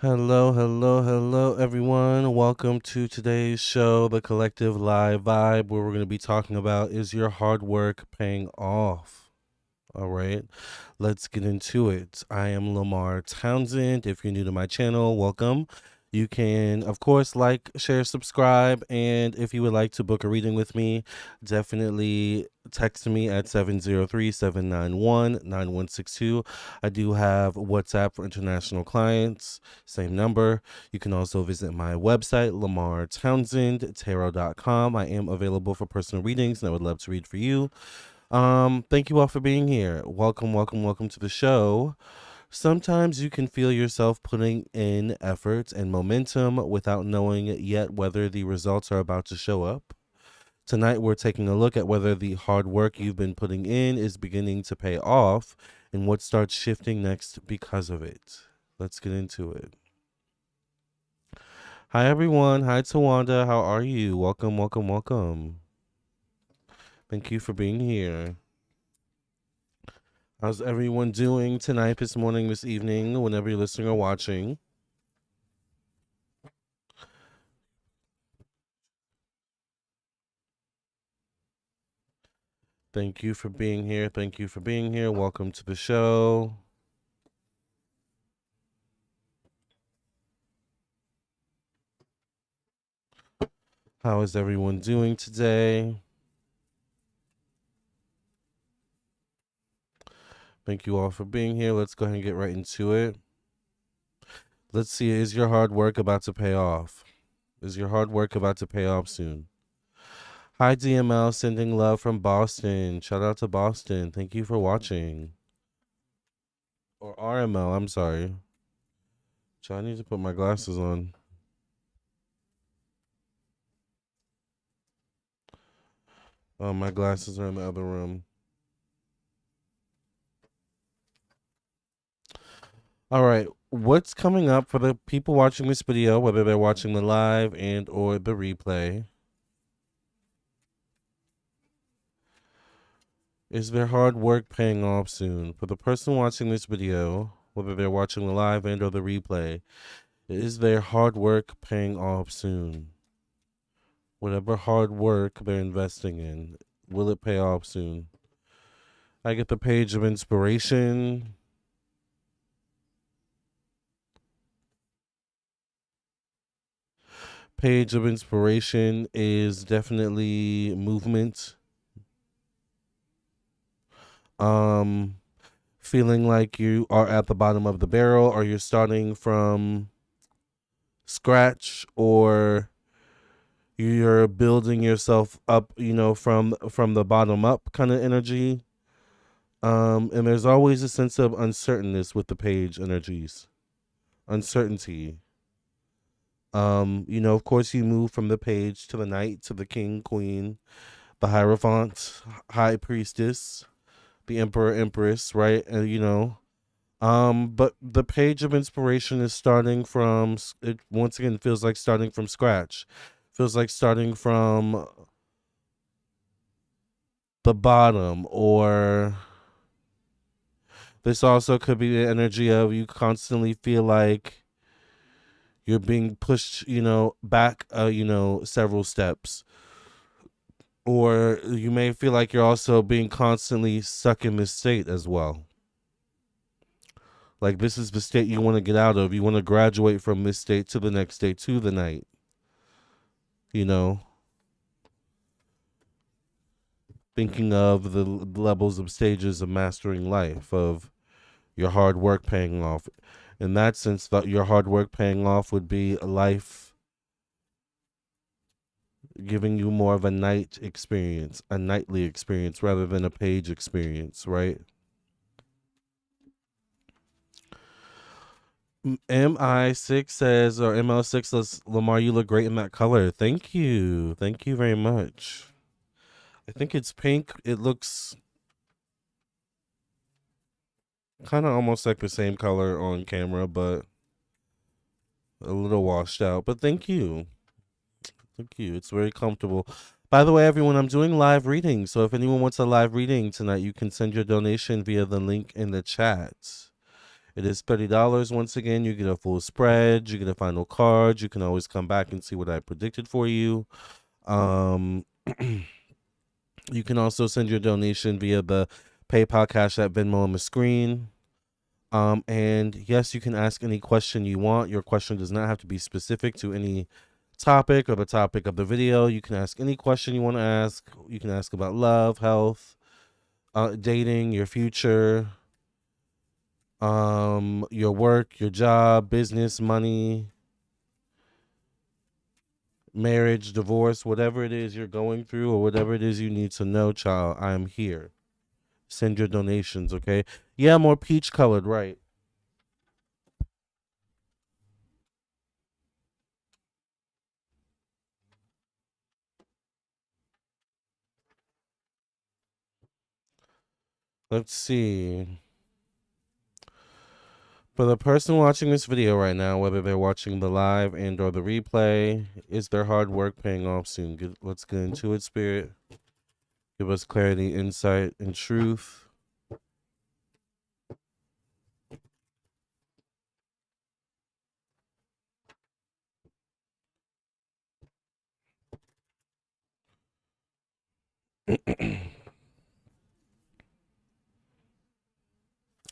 Hello, hello, hello, everyone. Welcome to today's show, The Collective Live Vibe, where we're going to be talking about is your hard work paying off? All right, let's get into it. I am Lamar Townsend. If you're new to my channel, welcome. You can, of course, like, share, subscribe, and if you would like to book a reading with me, definitely text me at 703-791-9162. I do have WhatsApp for international clients, same number. You can also visit my website, lamartownsendtarot.com. I am available for personal readings, and I would love to read for you. Thank you all for being here. Welcome, welcome, welcome to the show. Sometimes you can feel yourself putting in effort and momentum without knowing yet whether the results are about to show up. Tonight, we're taking a look at whether the hard work you've been putting in is beginning to pay off and what starts shifting next because of it. Let's get into it. Hi, everyone. Hi, Tawanda. How are you? Welcome, welcome, welcome. Thank you for being here. How's everyone doing tonight, this morning, this evening, whenever you're listening or watching? Thank you for being here. Thank you for being here. Welcome to the show. How is everyone doing today? Thank you all for being here. Let's go ahead and get right into it. Let's see, is your hard work about to pay off? Is your hard work about to pay off soon? Hi, DML, sending love from Boston. Shout out to Boston. Thank you for watching. Or RML, I'm sorry. So I need to put my glasses on. Oh, my glasses are in the other room. All right. What's coming up for the people watching this video, whether they're watching the live and or the replay? Is their hard work paying off soon? For the person watching this video, whether they're watching the live and or the replay, is their hard work paying off soon? Whatever hard work they're investing in, will it pay off soon? I get the page of inspiration. Page of inspiration is definitely movement. Feeling like you are at the bottom of the barrel, or you're starting from scratch, or you're building yourself up, from the bottom up kind of energy. And there's always a sense of uncertainness with the page energies. Uncertainty. Of course you move from the page to the knight to the king, queen, the hierophant, high priestess, the emperor, empress, right? And but the page of inspiration is starting from it. Once again, feels like starting from scratch. Feels like starting from the bottom, or this also could be the energy of you constantly feel like you're being pushed, back, several steps. Or you may feel like you're also being constantly stuck in this state as well. Like this is the state you want to get out of. You want to graduate from this state to the next state, to the night. You know, thinking of the levels of stages of mastering life, of your hard work paying off. In that sense, that your hard work paying off would be a life giving you more of a night experience, a nightly experience rather than a page experience, right? MI6 says, or ML6 says, Lamar, you look great in that color. Thank you. Thank you very much. I think it's pink. It looks kind of almost like the same color on camera, but a little washed out. But thank you. Thank you. It's very comfortable. By the way, everyone, I'm doing live readings. So if anyone wants a live reading tonight, you can send your donation via the link in the chat. It is $30. Once again, you get a full spread, you get a final card. You can always come back and see what I predicted for you. Um, you can also send your donation via the PayPal, Cash App, Venmo on the screen. And yes, you can ask any question you want. Your question does not have to be specific to any topic or the topic of the video. You can ask any question you want to ask. You can ask about love, health, dating, your future, your work, your job, business, money, marriage, divorce, whatever it is you're going through or whatever it is you need to know, child. I'm here. Send your donations, okay? Yeah, more peach colored, right? Let's see. For the person watching this video right now, whether they're watching the live and or the replay, is their hard work paying off soon? Let's get into it, Spirit. Give us clarity, insight, and truth.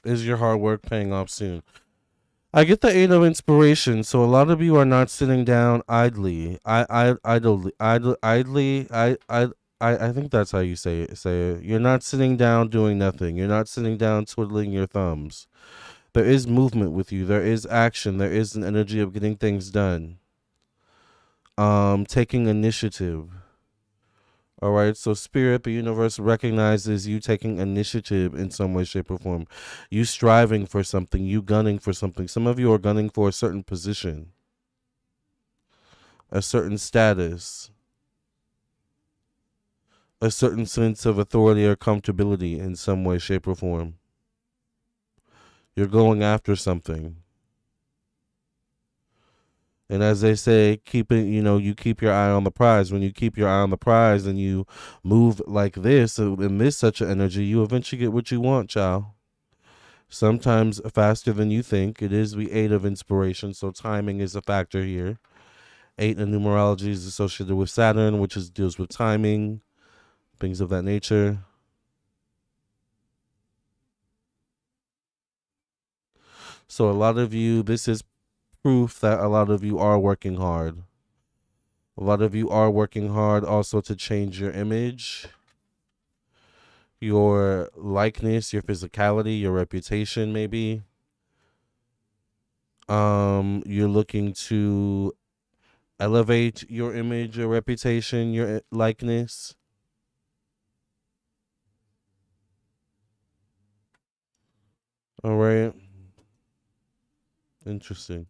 Is your hard work paying off soon? I get the eight of inspiration, so a lot of you are not sitting down idly. Idly. I think that's how you say it. Say it. You're not sitting down doing nothing. You're not sitting down twiddling your thumbs. There is movement with you. There is action. There is an energy of getting things done. Taking initiative. All right, so spirit, the universe recognizes you taking initiative in some way, shape, or form. You striving for something, you gunning for something. Some of you are gunning for a certain position, a certain status, a certain sense of authority or comfortability in some way, shape, or form. You're going after something. And as they say, you keep your eye on the prize. When you keep your eye on the prize and you move like this, in this such an energy, you eventually get what you want, child. Sometimes faster than you think. It is the eight of inspiration, so timing is a factor here. Eight in numerology is associated with Saturn, which deals with timing, things of that nature. So a lot of you, this is proof that a lot of you are working hard. A lot of you are working hard also to change your image, your likeness, your physicality, your reputation, maybe. You're looking to elevate your image, your reputation, your likeness. All right. Interesting.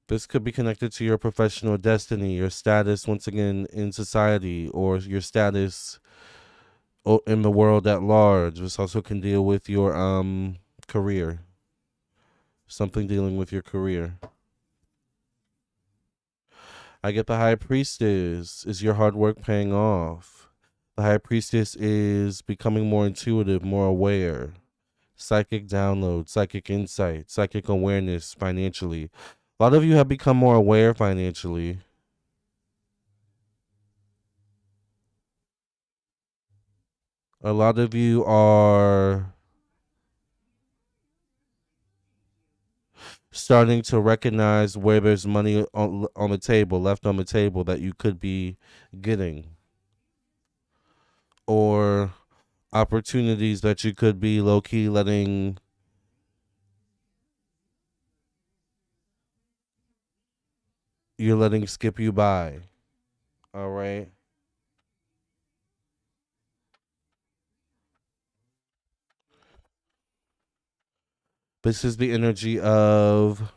This could be connected to your professional destiny, your status once again in society, or your status in the world at large. This also can deal with your career. Something dealing with your career. I get the high priestess. Is your hard work paying off? The high priestess is becoming more intuitive, more aware. Psychic download, psychic insight, psychic awareness financially. A lot of you have become more aware financially. A lot of you are starting to recognize where there's money on the table, left on the table that you could be getting, or opportunities that you could be low key letting skip you by. All right. This is the energy of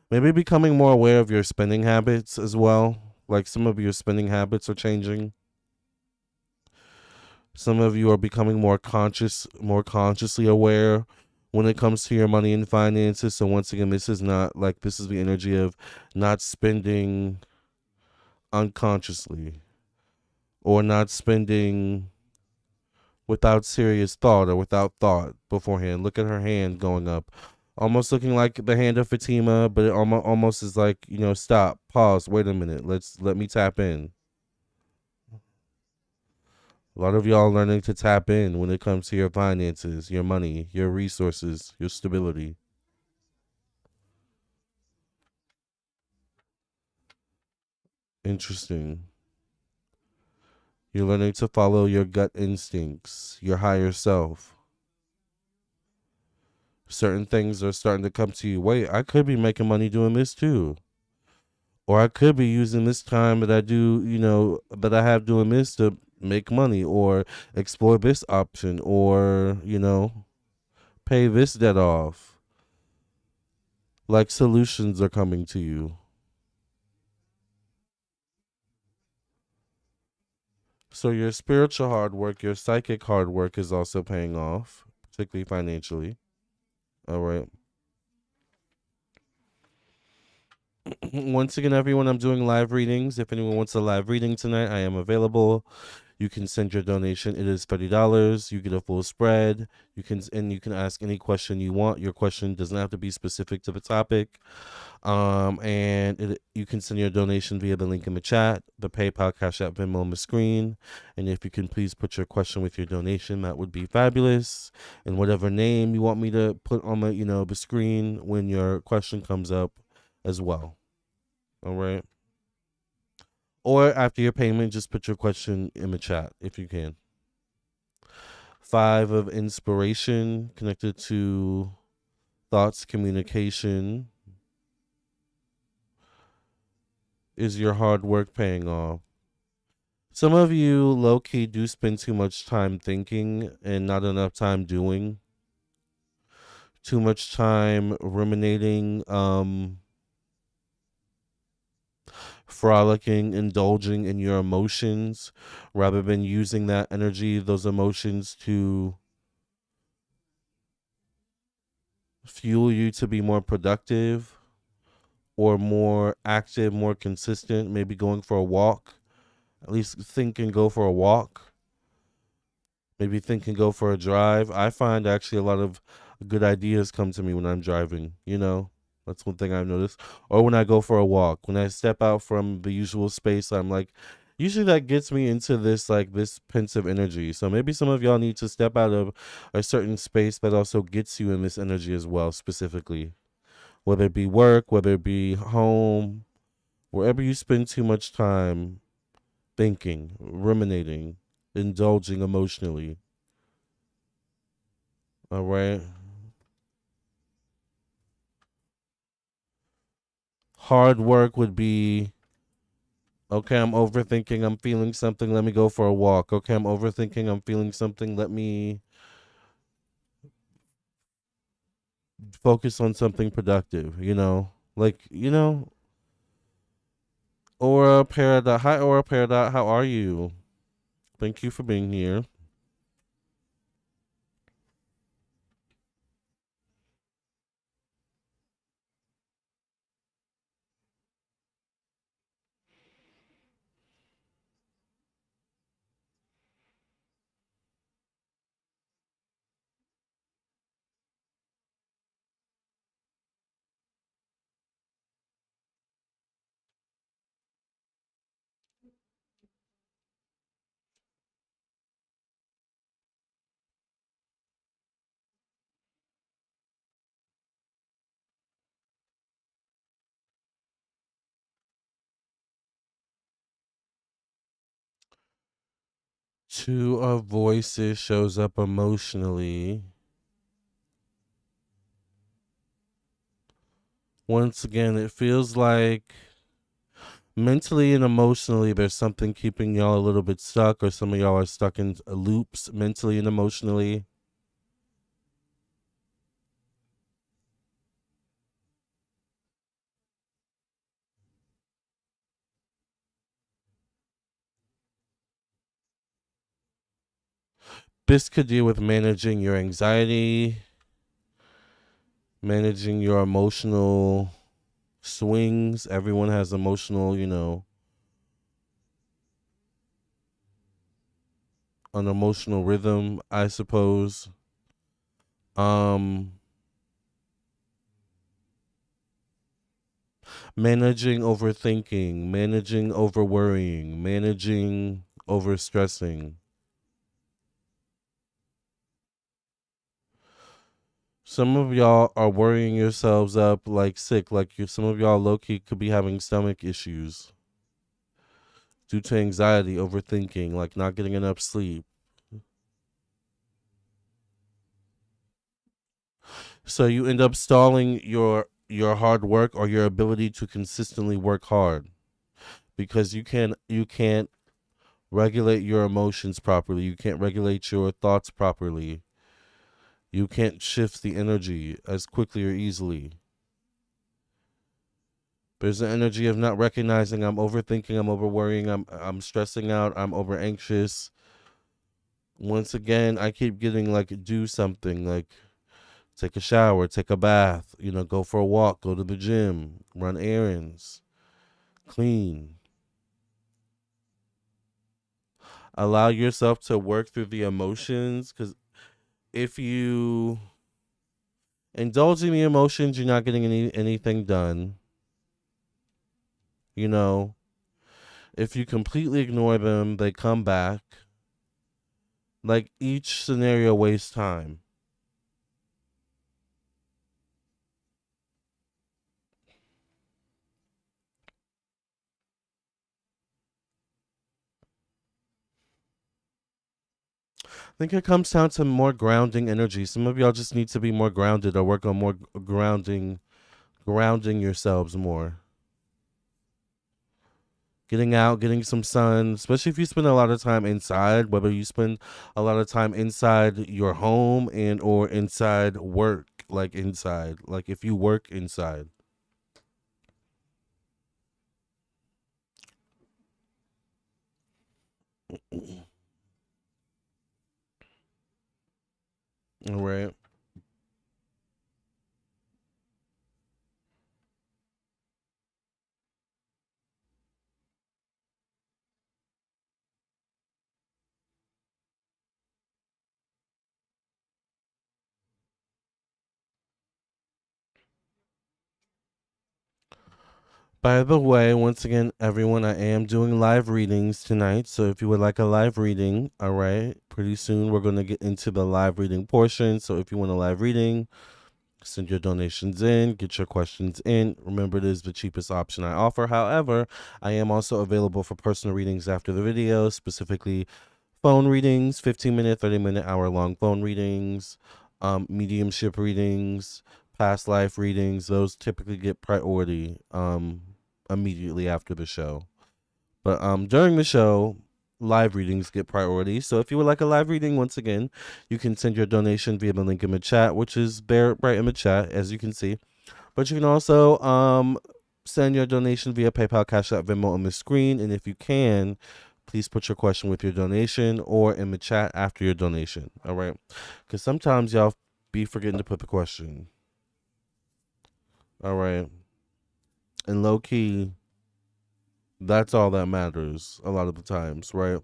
maybe becoming more aware of your spending habits as well. Like some of your spending habits are changing. Some of you are becoming more conscious, more consciously aware when it comes to your money and finances. So once again, this is not like this is the energy of not spending unconsciously or not spending without serious thought or without thought beforehand. Look at her hand going up, almost looking like the hand of Fatima, but it almost is like, stop, pause, wait a minute, let me tap in. A lot of y'all learning to tap in when it comes to your finances, your money, your resources, your stability. Interesting. You're learning to follow your gut instincts, your higher self. Certain things are starting to come to you. Wait, I could be making money doing this too. Or I could be using this time that I do, that I have doing this to make money or explore this option or, pay this debt off. Like solutions are coming to you. So your spiritual hard work, your psychic hard work is also paying off, particularly financially. All right. Once again, everyone, I'm doing live readings. If anyone wants a live reading tonight, I am available. You can send your donation. It is $30. You get a full spread. You can ask any question you want. Your question doesn't have to be specific to the topic. You can send your donation via the link in the chat, the PayPal, Cash App, Venmo on the screen. And if you can please put your question with your donation, that would be fabulous. And whatever name you want me to put on the screen when your question comes up as well. All right. Or after your payment, just put your question in the chat if you can. 5 of inspiration connected to thoughts, communication. Is your hard work paying off? Some of you low key do spend too much time thinking and not enough time doing. Too much time ruminating, frolicking, indulging in your emotions rather than using that energy, those emotions to fuel you to be more productive or more active, more consistent, maybe going for a walk. At least think and go for a walk. Maybe think and go for a drive. I find actually a lot of good ideas come to me when I'm driving, That's one thing I've noticed. Or when I go for a walk. When I step out from the usual space, I'm like, usually that gets me into this pensive energy. So maybe some of y'all need to step out of a certain space that also gets you in this energy as well, specifically. Whether it be work, whether it be home, wherever you spend too much time thinking, ruminating, indulging emotionally. All right. Hard work would be, okay, I'm overthinking, I'm feeling something, let me go for a walk. Okay, I'm overthinking, I'm feeling something, let me focus on something productive. Like, Aura Paradise. Hi, Aura Paradise. How are you? Thank you for being here. Two of Voices shows up emotionally. Once again, it feels like mentally and emotionally there's something keeping y'all a little bit stuck, or some of y'all are stuck in loops mentally and emotionally. This could deal with managing your anxiety, managing your emotional swings. Everyone has emotional, an emotional rhythm, I suppose. Um, Managing overthinking, managing over worrying, managing over stressing. Some of y'all are worrying yourselves up like sick, like some of y'all low key could be having stomach issues due to anxiety, overthinking, like not getting enough sleep. So you end up stalling your hard work or your ability to consistently work hard because you can't regulate your emotions properly. You can't regulate your thoughts properly. You can't shift the energy as quickly or easily. There's an energy of not recognizing I'm overthinking, I'm over worrying, I'm stressing out, I'm over anxious. Once again, I keep getting like do something, like take a shower, take a bath, go for a walk, go to the gym, run errands, clean. Allow yourself to work through the emotions, cuz if you indulge in the emotions, you're not getting anything done. You know, if you completely ignore them, they come back. Like each scenario wastes time. I think it comes down to more grounding energy. Some of y'all just need to be more grounded or work on more grounding yourselves more. Getting out, getting some sun, especially if you spend a lot of time inside, whether you spend a lot of time inside your home and or inside work, like inside, like if you work inside. All right. By the way, once again, everyone, I am doing live readings tonight. So if you would like a live reading, all right, pretty soon we're going to get into the live reading portion. So if you want a live reading, send your donations in, get your questions in. Remember, it is the cheapest option I offer. However, I am also available for personal readings after the video, specifically phone readings, 15-minute, 30-minute, hour-long phone readings, mediumship readings, past life readings. Those typically get priority immediately after the show. But during the show, live readings get priority. So if you would like a live reading, once again, you can send your donation via the link in the chat, which is there right in the chat, as you can see. But you can also send your donation via PayPal, Cash App, Venmo on the screen. And if you can, please put your question with your donation or in the chat after your donation. All right? Because sometimes y'all be forgetting to put the question. All right. And low key, that's all that matters a lot of the times, right?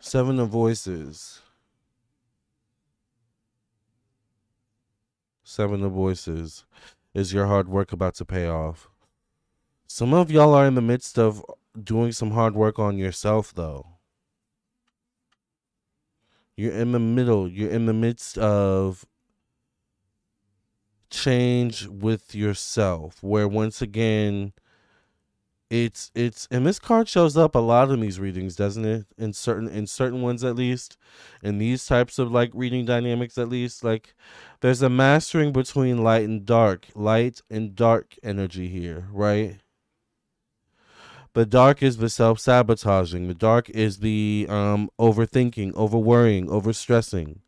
Seven of Voices. Seven of Voices. Is your hard work about to pay off? Some of y'all are in the midst of doing some hard work on yourself, though. You're in the middle. You're in the midst of change with yourself, where once again, it's and this card shows up a lot in these readings, doesn't it? In certain ones, at least, in these types of like reading dynamics, at least, like there's a mastering between light and dark energy here, right? The dark is the self-sabotaging. The dark is the overthinking, over worrying, over stressing,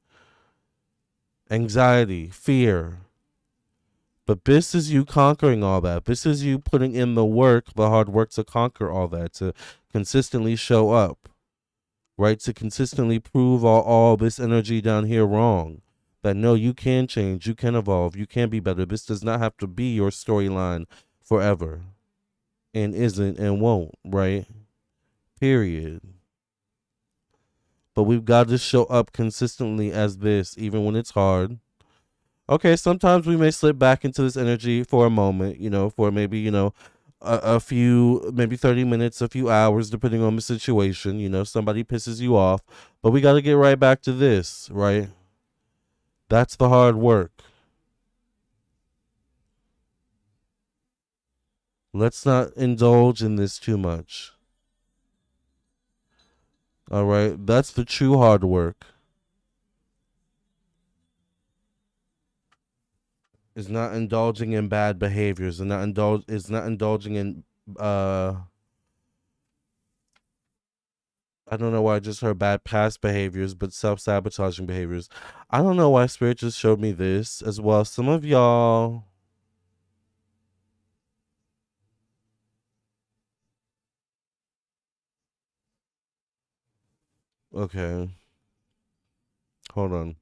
anxiety, fear. But this is you conquering all that. This is you putting in the work, the hard work to conquer all that, to consistently show up, right? To consistently prove all this energy down here wrong. That no, you can change, you can evolve, you can be better. This does not have to be your storyline forever. And isn't and won't, right? Period. but we've got to show up consistently as this, even when it's hard. Okay, sometimes we may slip back into this energy for a moment, for maybe, a few, maybe 30 minutes, a few hours, depending on the situation. Somebody pisses you off, but we got to get right back to this, right? That's the hard work. Let's not indulge in this too much. All right, that's the true hard work. Is not indulging in bad behaviors and not indulging in uh I don't know why I just heard bad past behaviors, but self-sabotaging behaviors. I don't know why spirit just showed me this as well. Some of y'all, okay, hold on.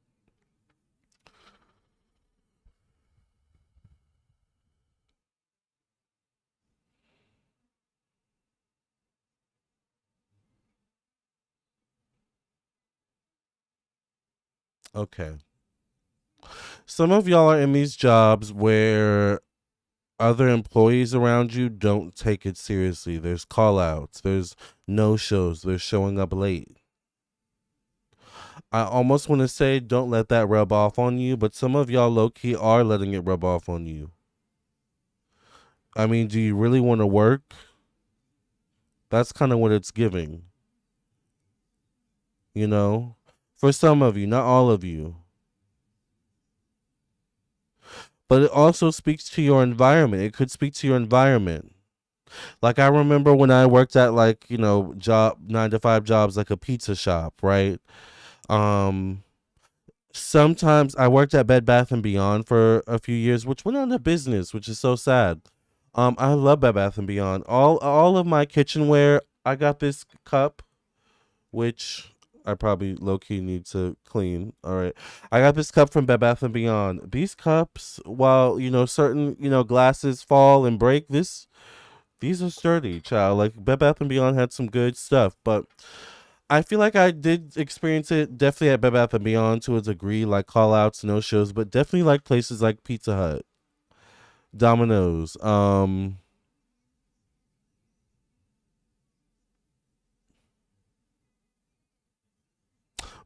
Okay. Some of y'all are in these jobs where other employees around you don't take it seriously. There's call outs, there's no shows, they're showing up late. I almost want to say don't let that rub off on you, but some of y'all low key are letting it rub off on you. I mean, do you really want to work? That's kind of what it's giving, you know? For some of you, not all of you. But it also speaks to your environment. It could speak to your environment. Like I remember when I worked at like, job 9 to 5 jobs like a pizza shop, right? Um Sometimes I worked at Bed Bath and Beyond for a few years, which went out of business, which is so sad. I love Bed Bath and Beyond. All of my kitchenware, I got this cup, which I probably low key need to clean. All right, I got this cup from Bed Bath and Beyond. These cups, while certain glasses fall and break, these are sturdy, child. Like Bed Bath and Beyond had some good stuff, but I feel like I did experience it definitely at Bed Bath and Beyond to a degree, like call outs, no shows, but definitely like places like Pizza Hut, Domino's,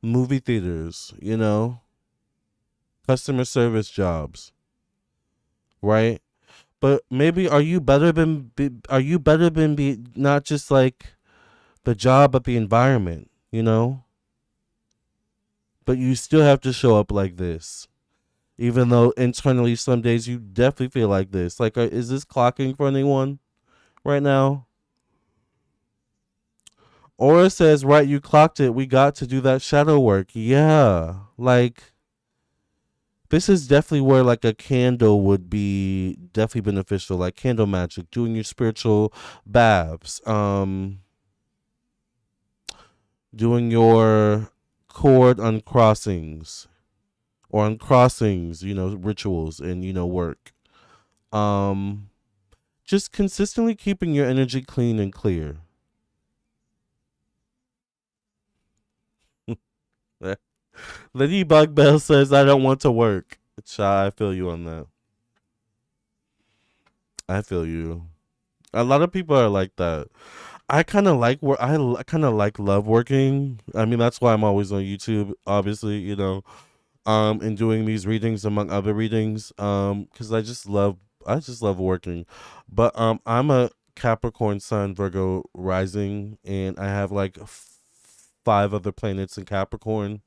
movie theaters, customer service jobs, right? But maybe are you better than not just like the job but the environment, But you still have to show up like this. Even though internally some days you definitely feel like this. Like is this clocking for anyone right now? Aura says, right, you clocked it. We got to do that shadow work. Yeah. Like this is definitely where like a candle would be definitely beneficial, like candle magic, doing your spiritual baths, doing your cord uncrossings or uncrossings, rituals and work. Um just consistently keeping your energy clean and clear. Ladybug Bell says I don't want to work. Shy, I feel you on that. I feel you. A lot of people are like that. I kind of like work. I kind of like love working. I mean, that's why I'm always on YouTube. Obviously, and doing these readings among other readings. Because I just love working. But I'm a Capricorn Sun Virgo rising, and I have like 5 other planets in Capricorn,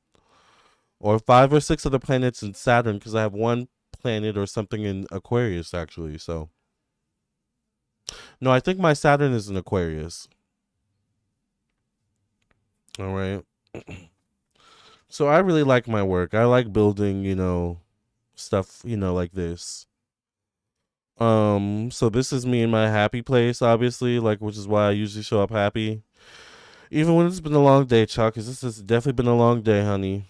or 5 or 6 other planets in Saturn, because I have one planet or something in Aquarius actually. So no, I think my Saturn is in Aquarius. All right. So I really like my work. I like building, stuff, like this. So this is me in my happy place, obviously, like which is why I usually show up happy. Even when it's been a long day, Chuck, because this has definitely been a long day, honey.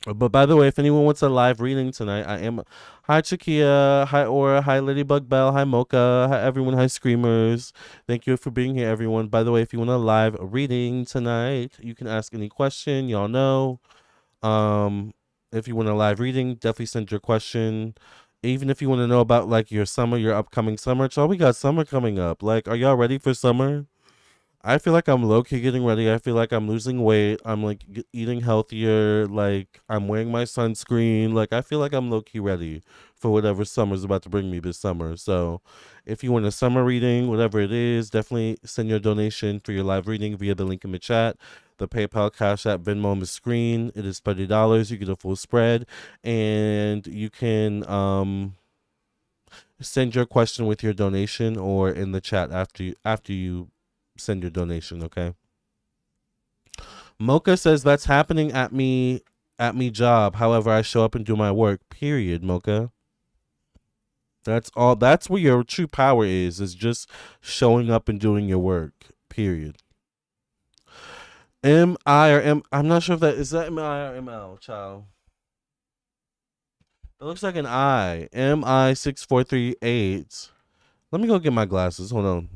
But by the way, if anyone wants a live reading tonight, I am. Hi, Chakia. Hi, Aura. Hi, Ladybug Bell. Hi, Mocha. Hi, everyone. Hi, Screamers. Thank you for being here, everyone. By the way, if you want a live reading tonight, you can ask any question. Y'all know. Um, if you want a live reading, definitely send your question. Even if you want to know about like your summer, your upcoming summer, child, we got summer coming up. Like, are y'all ready for summer? I feel like I'm low key getting ready. I feel like I'm losing weight. I'm like eating healthier. Like I'm wearing my sunscreen. Like I feel like I'm low key ready for whatever summer's about to bring me this summer. So if you want a summer reading, whatever it is, definitely send your donation for your live reading via the link in the chat. The PayPal, Cash App, Venmo on the screen. It is $30. You get a full spread, and you can send your question with your donation or in the chat after you send your donation. Okay. Mocha says that's happening at me job. However, I show up and do my work. Period, Mocha. That's all. That's where your true power is just showing up and doing your work. Period. M-I or M I'm not sure if that is that M-I or M-L, child. It looks like an I. M-I-6438. Let me go get my glasses. Hold on.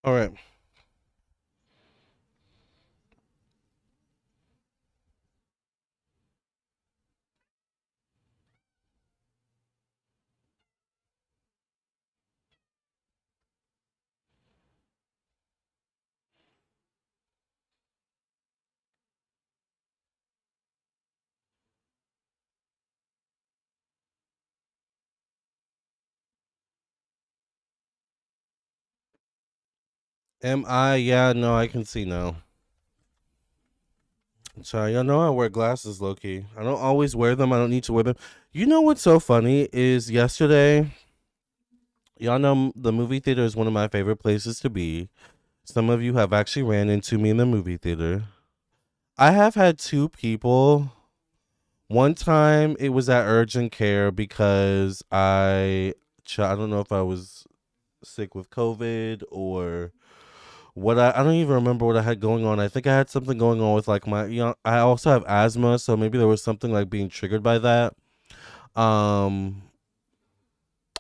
All right. M-I, yeah, no, I can see now. So y'all know I wear glasses, low key. I don't always wear them. I don't need to wear them. You know what's so funny is yesterday. Y'all know the movie theater is one of my favorite places to be. Some of you have actually ran into me in the movie theater. I have had two people. One time it was at urgent care because I don't know if I was sick with COVID or what. I don't even remember what I had going on. I think I had something going on with like I also have asthma, so maybe there was something like being triggered by that. Um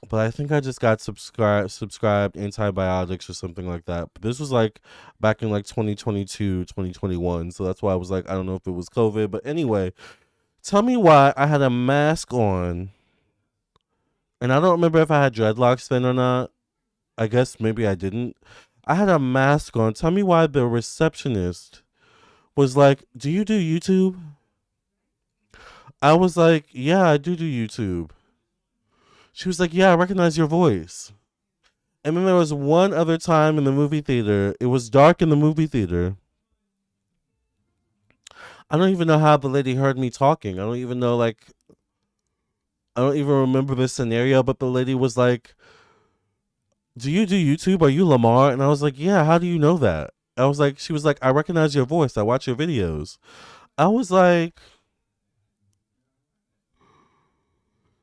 but I think I just got subscribed antibiotics or something like that. But this was like back in like 2022, 2021. So that's why I was like, I don't know if it was COVID. But anyway, tell me why I had a mask on. And I don't remember if I had dreadlocks then or not. I guess maybe I didn't. I had a mask on. Tell me why the receptionist was like, "Do you do YouTube?" I was like, "Yeah, I do YouTube." She was like, "Yeah, I recognize your voice." And then there was one other time in the movie theater. It was dark in the movie theater. I don't even know how the lady heard me talking. I don't even remember the scenario, but the lady was like, "Do you do YouTube? Are you Lamarr?" And I was like, "Yeah, how do you know that?" She was like, "I recognize your voice. I watch your videos." I was like,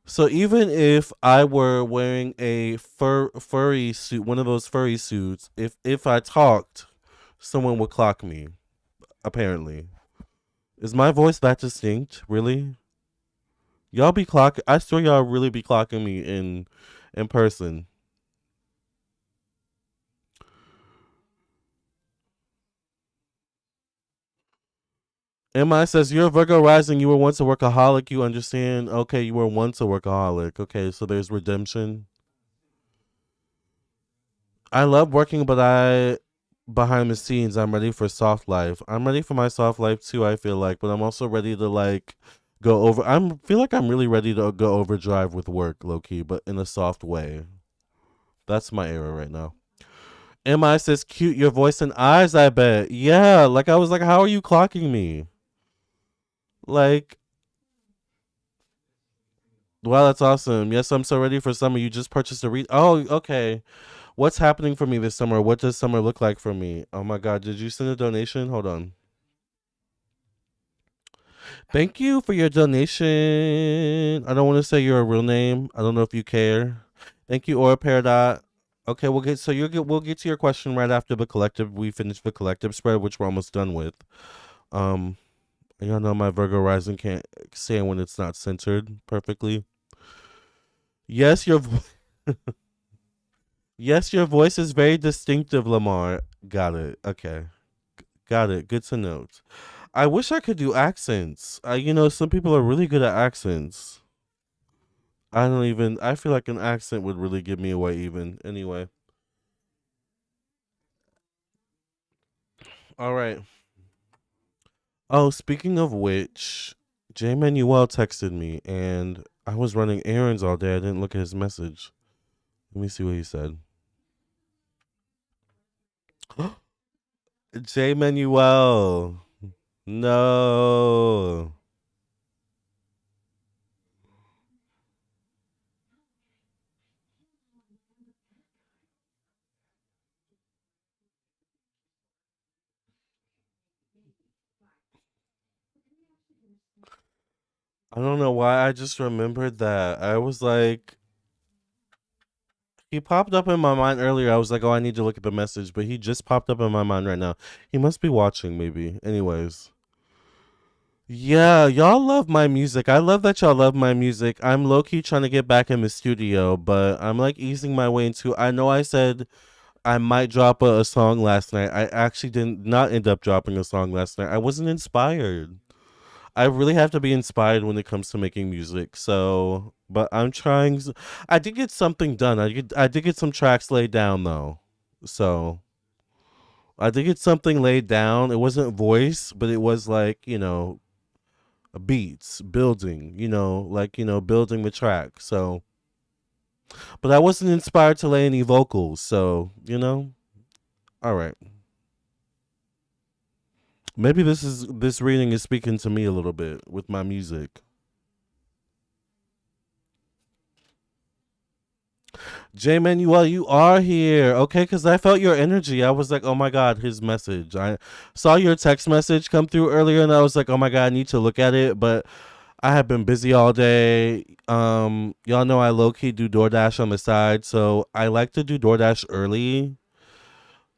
so even if I were wearing a furry suit, one of those furry suits, if I talked, someone would clock me. Apparently, is my voice that distinct? Really? Y'all be clock. I swear y'all really be clocking me in person. MI says you're a Virgo rising. You were once a workaholic. You understand? Okay, you were once a workaholic. Okay, so there's redemption. I love working, but I behind the scenes, I'm ready for soft life. I'm ready for my soft life too. I feel like, but I'm also ready to like go over. I'm feel like I'm really ready to go overdrive with work, low key, but in a soft way. That's my era right now. MI says cute your voice and eyes, I bet. Yeah, like I was like, how are you clocking me? Like, wow, that's awesome. Yes, I'm so ready for summer. You just purchased a Oh, okay. What's happening for me this summer? What does summer look like for me? Oh my god, did you send a donation? Hold on. Thank you for your donation. I don't want to say your real name. I don't know if you care. Thank you, Aura Peridot. Okay, we'll get to your question right after the collective. We finish the collective spread, which we're almost done with. Um, y'all know my Virgo rising can't say when it's not centered perfectly. Yes, yes, your voice is very distinctive, Lamarr. Got it. Okay, got it. Good to note. I wish I could do accents. Some people are really good at accents. I don't even. I feel like an accent would really give me away. Even anyway. All right. Oh, speaking of which, J Manuel texted me, and I was running errands all day. I didn't look at his message. Let me see what he said. J Manuel, no. I don't know why. I just remembered that. I was like, he popped up in my mind earlier. I was like, oh, I need to look at the message, but he just popped up in my mind right now. He must be watching, maybe. Anyways. Yeah, y'all love my music. I love that y'all love my music. I'm low key trying to get back in the studio, but I'm like easing my way into. I know I said I might drop a song last night. I actually did not end up dropping a song last night. I wasn't inspired. I really have to be inspired when it comes to making music. So, but I'm trying. I did get something done. I did get some tracks laid down though. So I did get something laid down. It wasn't voice, but it was like beats, building. Building the track. So, but I wasn't inspired to lay any vocals. So all right. Maybe this reading is speaking to me a little bit with my music. J Manuel, you are here. Okay, because I felt your energy. I was like, oh my God, his message. I saw your text message come through earlier and I was like, oh my God, I need to look at it. But I have been busy all day. Y'all know I low key do DoorDash on the side. So I like to do DoorDash early.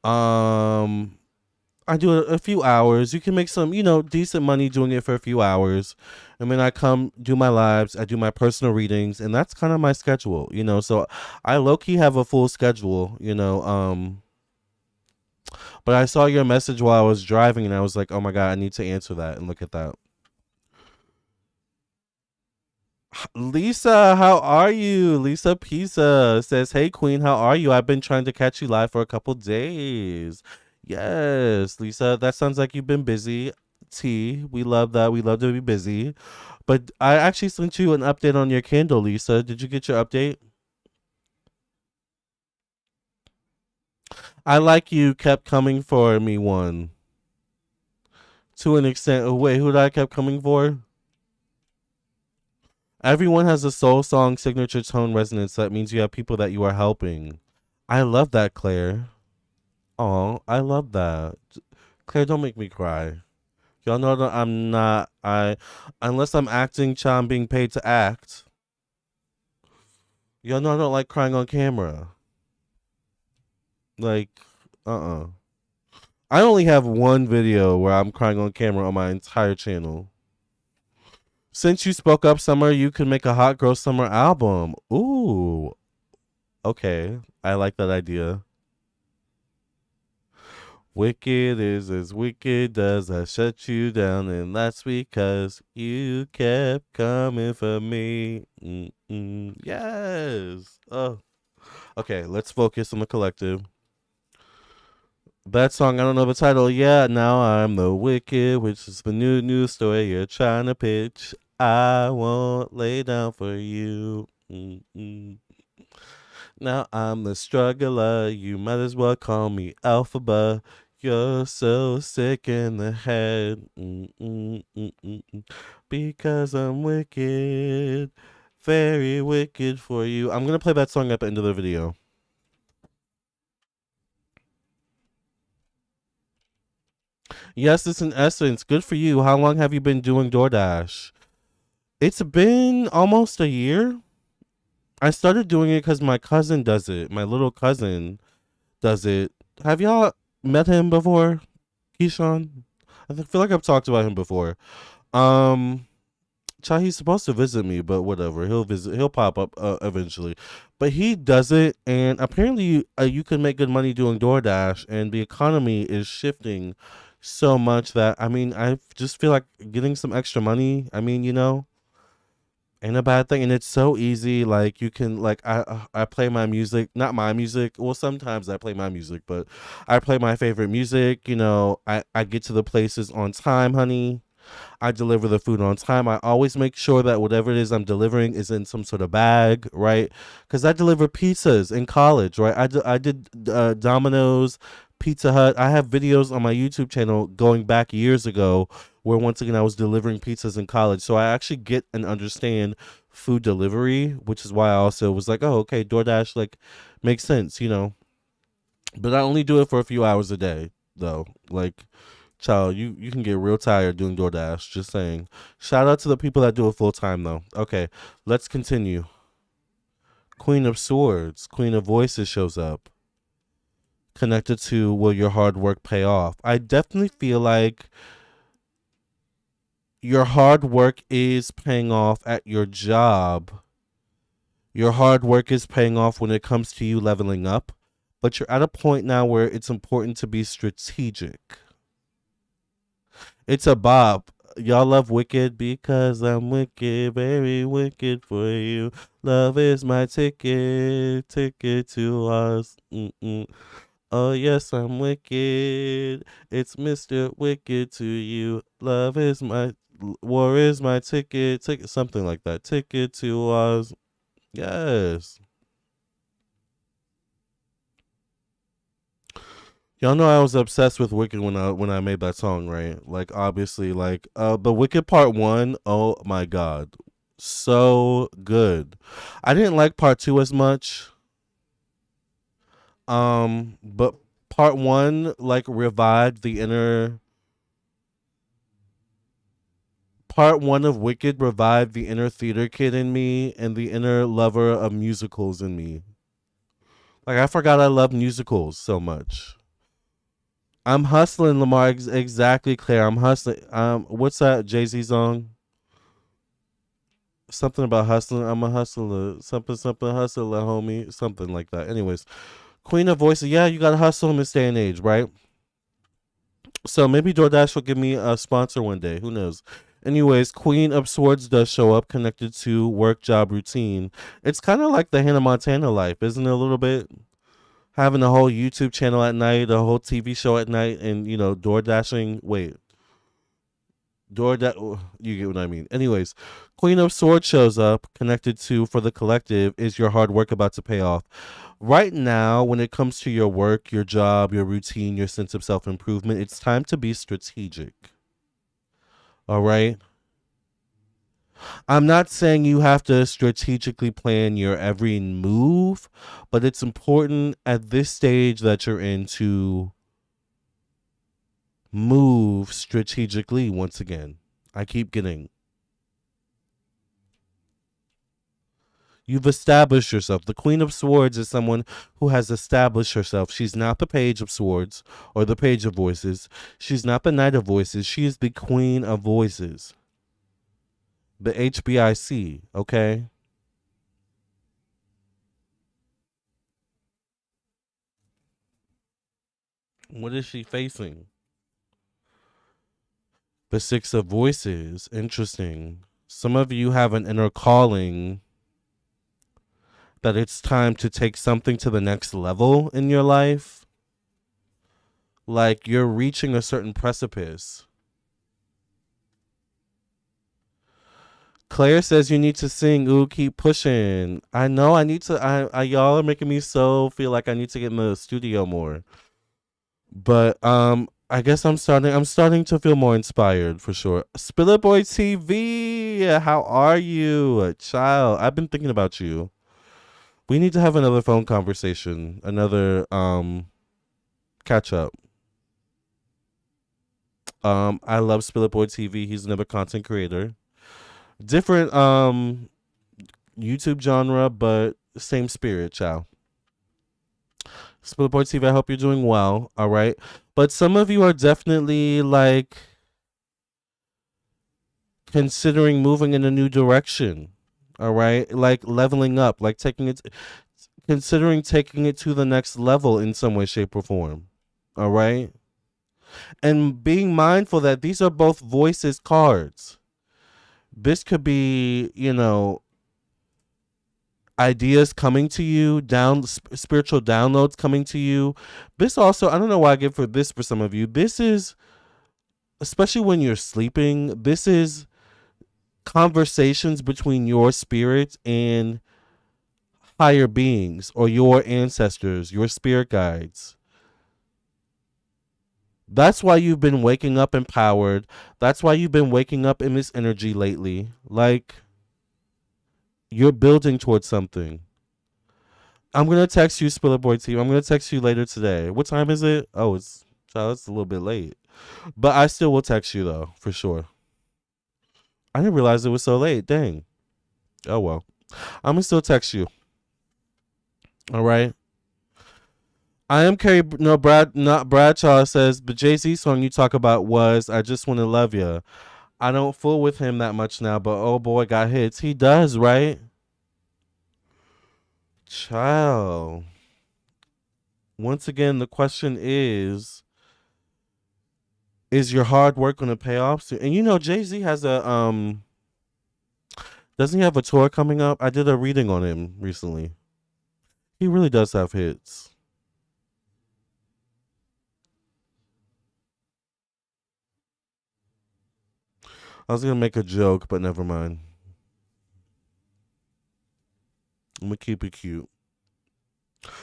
Um, I do a few hours. You can make some, decent money doing it for a few hours. And then I come do my lives, I do my personal readings, and that's kind of my schedule. So I low key have a full schedule. But I saw your message while I was driving and I was like, oh my God, I need to answer that and look at that. Lisa, how are you? Lisa Pisa says, hey Queen, how are you? I've been trying to catch you live for a couple days. Yes, Lisa, that sounds like you've been busy. T, we love that. We love to be busy. But I actually sent you an update on your candle, Lisa. Did you get your update? I like you kept coming for me one. To an extent. Oh, wait, who did I kept coming for? Everyone has a soul song signature tone resonance. That means you have people that you are helping. I love that, Claire. Oh, I love that. Claire, don't make me cry. Y'all know that I'm not. Unless I'm acting, I'm being paid to act. Y'all know I don't like crying on camera. Like, I only have one video where I'm crying on camera on my entire channel. Since you spoke up, Summer, you could make a Hot Girl Summer album. Ooh, okay. I like that idea. Wicked is as wicked does I shut you down, and that's because you kept coming for me. Yes. Oh, okay. Let's focus on the collective. That song, I don't know the title. Yeah, now I'm the wicked, which is the new news story you're trying to pitch. I won't lay down for you. Now I'm the struggler. You might as well call me Alphaba. You're so sick in the head. Because I'm wicked. Very wicked for you. I'm going to play that song at the end of the video. Yes, it's an essence. Good for you. How long have you been doing DoorDash? It's been almost a year. I started doing it because my cousin does it. My little cousin does it. Have y'all met him before, Keyshawn? Feel like I've talked about him before. Um, he's supposed to visit me, but whatever. He'll visit. He'll pop up eventually. But he does it, and apparently you can make good money doing DoorDash, and the economy is shifting so much that I mean, I just feel like getting some extra money. I mean, ain't a bad thing, and it's so easy. Like you can like I play my music, not my music. Well, sometimes I play my music, but I play my favorite music. I get to the places on time, honey. I deliver the food on time. I always make sure that whatever it is I'm delivering is in some sort of bag, right? Because I deliver pizzas in college, right? I did Domino's, Pizza Hut. I have videos on my YouTube channel going back years ago where once again I was delivering pizzas in college. So I actually get and understand food delivery, which is why I also was like, oh, okay, DoorDash like makes sense. But I only do it for a few hours a day, though. Like, child, you can get real tired doing DoorDash. Just saying. Shout out to the people that do it full time, though. Okay, let's continue. Queen of Swords, Queen of Voices shows up. Connected to will your hard work pay off? I definitely feel like your hard work is paying off at your job. Your hard work is paying off when it comes to you leveling up. But you're at a point now where it's important to be strategic. It's a bop. Y'all love Wicked because I'm wicked, very wicked for you. Love is my ticket to us. Mm-mm. Oh yes, I'm wicked. It's Mr. Wicked to you. Love is my war is my ticket, something like that. Ticket to us. Yes. Y'all know I was obsessed with Wicked when I made that song, right? Like obviously, like but Wicked Part 1, oh my god. So good. I didn't like Part 2 as much. But Part 1 like revived the inner Part 1 of Wicked revived the inner theater kid in me and the inner lover of musicals in me. Like I forgot I love musicals so much. I'm hustling, Lamarr. Exactly, Claire. I'm hustling. What's that Jay-Z song? Something about hustling. I'm a hustler. Something hustler, homie. Something like that. Anyways, Queen of Voices. Yeah, you gotta hustle in this day and age, right? So maybe DoorDash will give me a sponsor one day. Who knows? Anyways, Queen of Swords does show up connected to work job routine. It's kind of like the Hannah Montana life, isn't it? A little bit having a whole YouTube channel at night, a whole TV show at night, and door dashing. Wait, door that you get what I mean. Anyways, Queen of Swords shows up connected to for the collective. Is your hard work about to pay off? Right now, when it comes to your work, your job, your routine, your sense of self improvement, it's time to be strategic. All right. I'm not saying you have to strategically plan your every move, but it's important at this stage that you're in to move strategically once again. I keep getting. You've established yourself. The Queen of Swords is someone who has established herself. She's not the Page of Swords or the Page of Voices. She's not the Knight of Voices. She is the Queen of Voices. The HBIC, okay? What is she facing? The Six of Voices. Interesting. Some of you have an inner calling that it's time to take something to the next level in your life. Like you're reaching a certain precipice. Claire says you need to sing. Ooh, keep pushing. I know I need to. Y'all are making me so feel like I need to get in the studio more. But I guess I'm starting to feel more inspired for sure. Spiller Boy TV, how are you, child? I've been thinking about you. We need to have another phone conversation, another catch up. I love Spiller Boy TV. He's another content creator. Different YouTube genre, but same spirit, child. Spiller Boy TV, I hope you're doing well. All right. But some of you are definitely like considering moving in a new direction. All right. Like leveling up, like considering taking it to the next level in some way, shape, or form. All right. And being mindful that these are both voices cards. This could be, ideas coming to you, spiritual downloads coming to you. This also, I don't know why I give for this for some of you. This is, especially when you're sleeping, this is conversations between your spirit and higher beings or your ancestors, your spirit guides. That's why you've been waking up empowered. That's why you've been waking up in this energy lately. Like you're building towards something. I'm gonna text you, Spiller Boy Team. I'm gonna text you later today. What time is it? Oh, it's a little bit late. But I still will text you though, for sure. I didn't realize it was so late. Dang. Oh well. I'm gonna still text you. All right. I am Carrie. No, not Bradshaw says the Jay Z song you talk about was "I Just Want to Love You." I don't fool with him that much now, but oh boy, got hits. He does, right? Child. Once again, the question is your hard work going to pay off soon? And Jay Z has a doesn't he have a tour coming up? I did a reading on him recently. He really does have hits. I was gonna make a joke, but never mind. I'm gonna keep it cute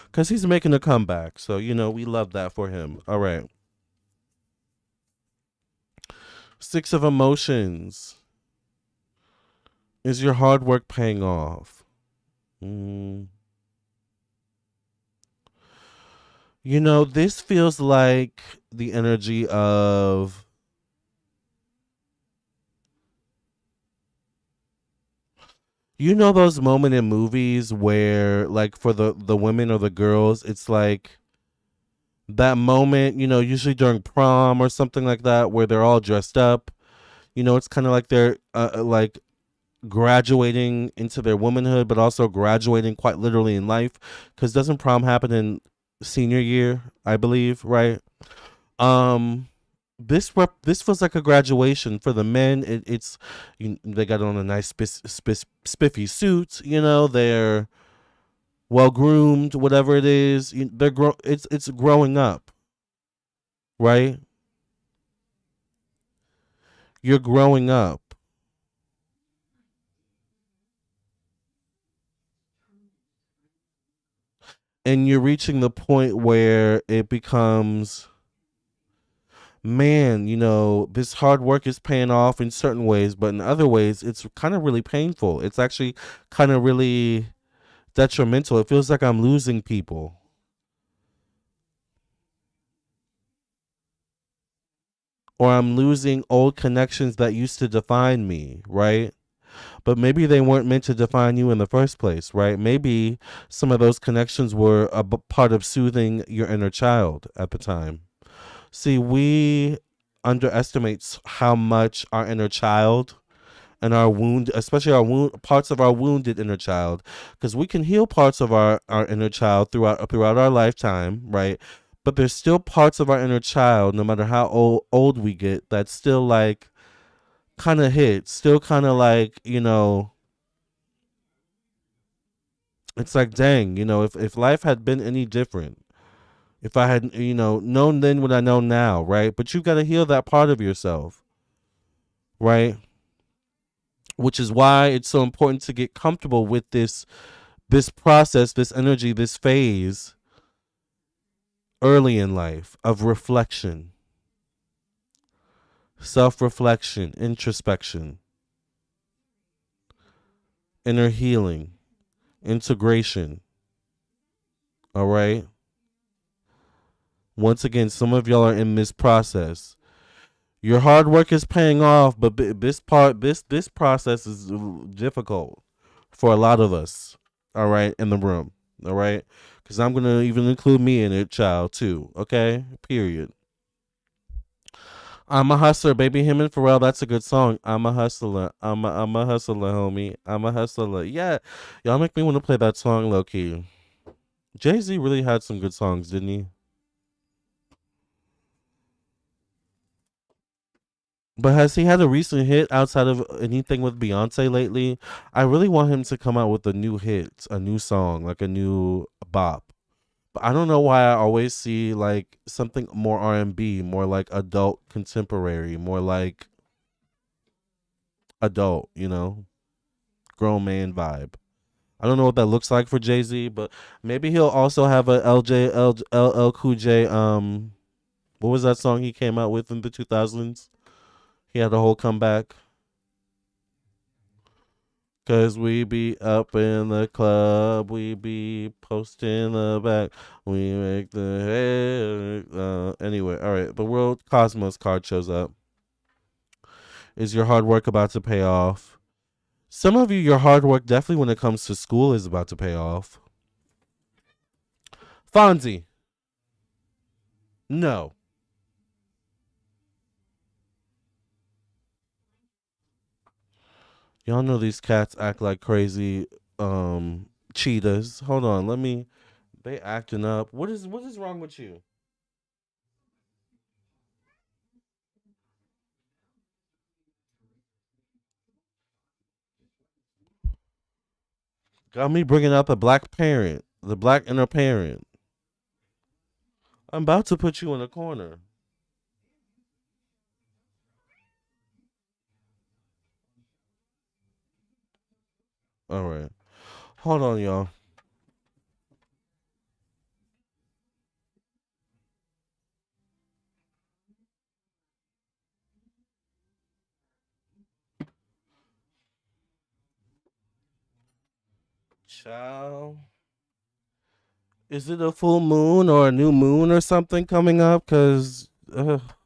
because he's making a comeback. So we love that for him. All right, six of emotions. Is your hard work paying off? Mm. This feels like the energy of those moments in movies where like for the women or the girls, it's like that moment, usually during prom or something like that where they're all dressed up. It's kind of like they're like graduating into their womanhood, but also graduating quite literally in life. Because doesn't prom happen in senior year, I believe, right? Um, this feels like a graduation for the men. It's they got on a nice spiffy suit. They're well groomed, whatever it is. It's growing up, right? You're growing up, and you're reaching the point where it becomes, man, this hard work is paying off in certain ways, but in other ways, it's kind of really painful. It's actually kind of really detrimental. It feels like I'm losing people, or I'm losing old connections that used to define me, right? But maybe they weren't meant to define you in the first place, right? Maybe some of those connections were part of soothing your inner child at the time. See, we underestimate how much our inner child and our wound, especially our wound, parts of our wounded inner child, because we can heal parts of our inner child throughout our lifetime, right? But there's still parts of our inner child, no matter how old we get, that's still like kind of hit, still kind of like it's like dang, if life had been any different, if I had known then what I know now, right? But you got to heal that part of yourself, right? which is why it's so important to get comfortable with this process, this energy, this phase early in life of reflection, self-reflection, introspection, inner healing, integration. All right. Once again, some of y'all are in this process. Your hard work is paying off, but this process is difficult for a lot of us. All right, in the room. All right, because I'm gonna even include me in it, child, too. Okay, period. I'm a hustler, baby. Him and Pharrell. That's a good song. I'm a hustler. I'm a hustler, homie. I'm a hustler. Yeah, y'all make me want to play that song, low key. Jay Z really had some good songs, didn't he? But has he had a recent hit outside of anything with Beyonce lately? I really want him to come out with a new hit, a new song, like a new bop. But I don't know why I always see like something more R&B, more like adult contemporary, more like adult, grown man vibe. I don't know what that looks like for Jay Z, but maybe he'll also have a LL Cool J. What was that song he came out with in the 2000s? He had a whole comeback. Cause we be up in the club, we be posting the back, we make the head. Anyway, all right. The World Cosmos card shows up. Is your hard work about to pay off? Some of you, your hard work definitely when it comes to school is about to pay off. Fonzie, no. Y'all know these cats act like crazy cheetahs. Hold on, let me. They acting up. What is wrong with you? Got me bringing up a black parent, the black inner parent. I'm about to put you in a corner. All right. Hold on, y'all. Ciao. Is it a full moon or a new moon or something coming up?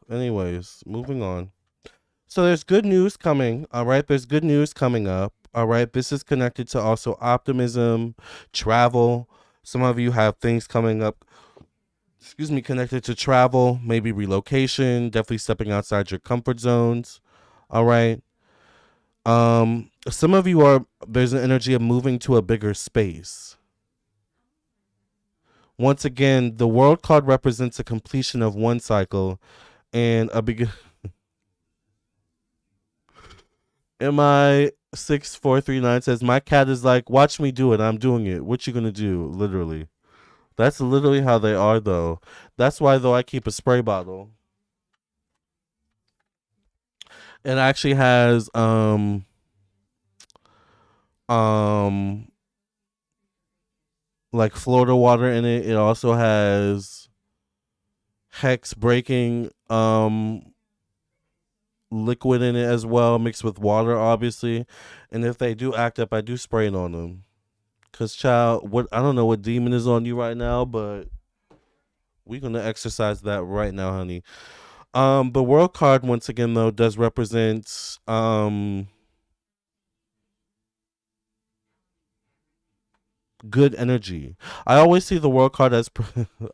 Anyways, moving on. So there's good news coming. All right. There's good news coming up. All right. This is connected to also optimism, travel. Some of you have things coming up, excuse me, connected to travel, maybe relocation, definitely stepping outside your comfort zones. All right. Some of you are, there's an energy of moving to a bigger space. Once again, the world card represents a completion of one cycle and a begin. MI6439 says my cat is like, watch me do it. I'm doing it. What you gonna do? Literally. That's literally how they are though. That's why though I keep a spray bottle. It actually has um like Florida water in it. It also has hex breaking liquid in it as well, mixed with water, obviously. And if they do act up, I do spray it on them. Cause child, what I don't know what demon is on you right now, but we're gonna exercise that right now, honey. The world card once again though does represent good energy. I always see the world card as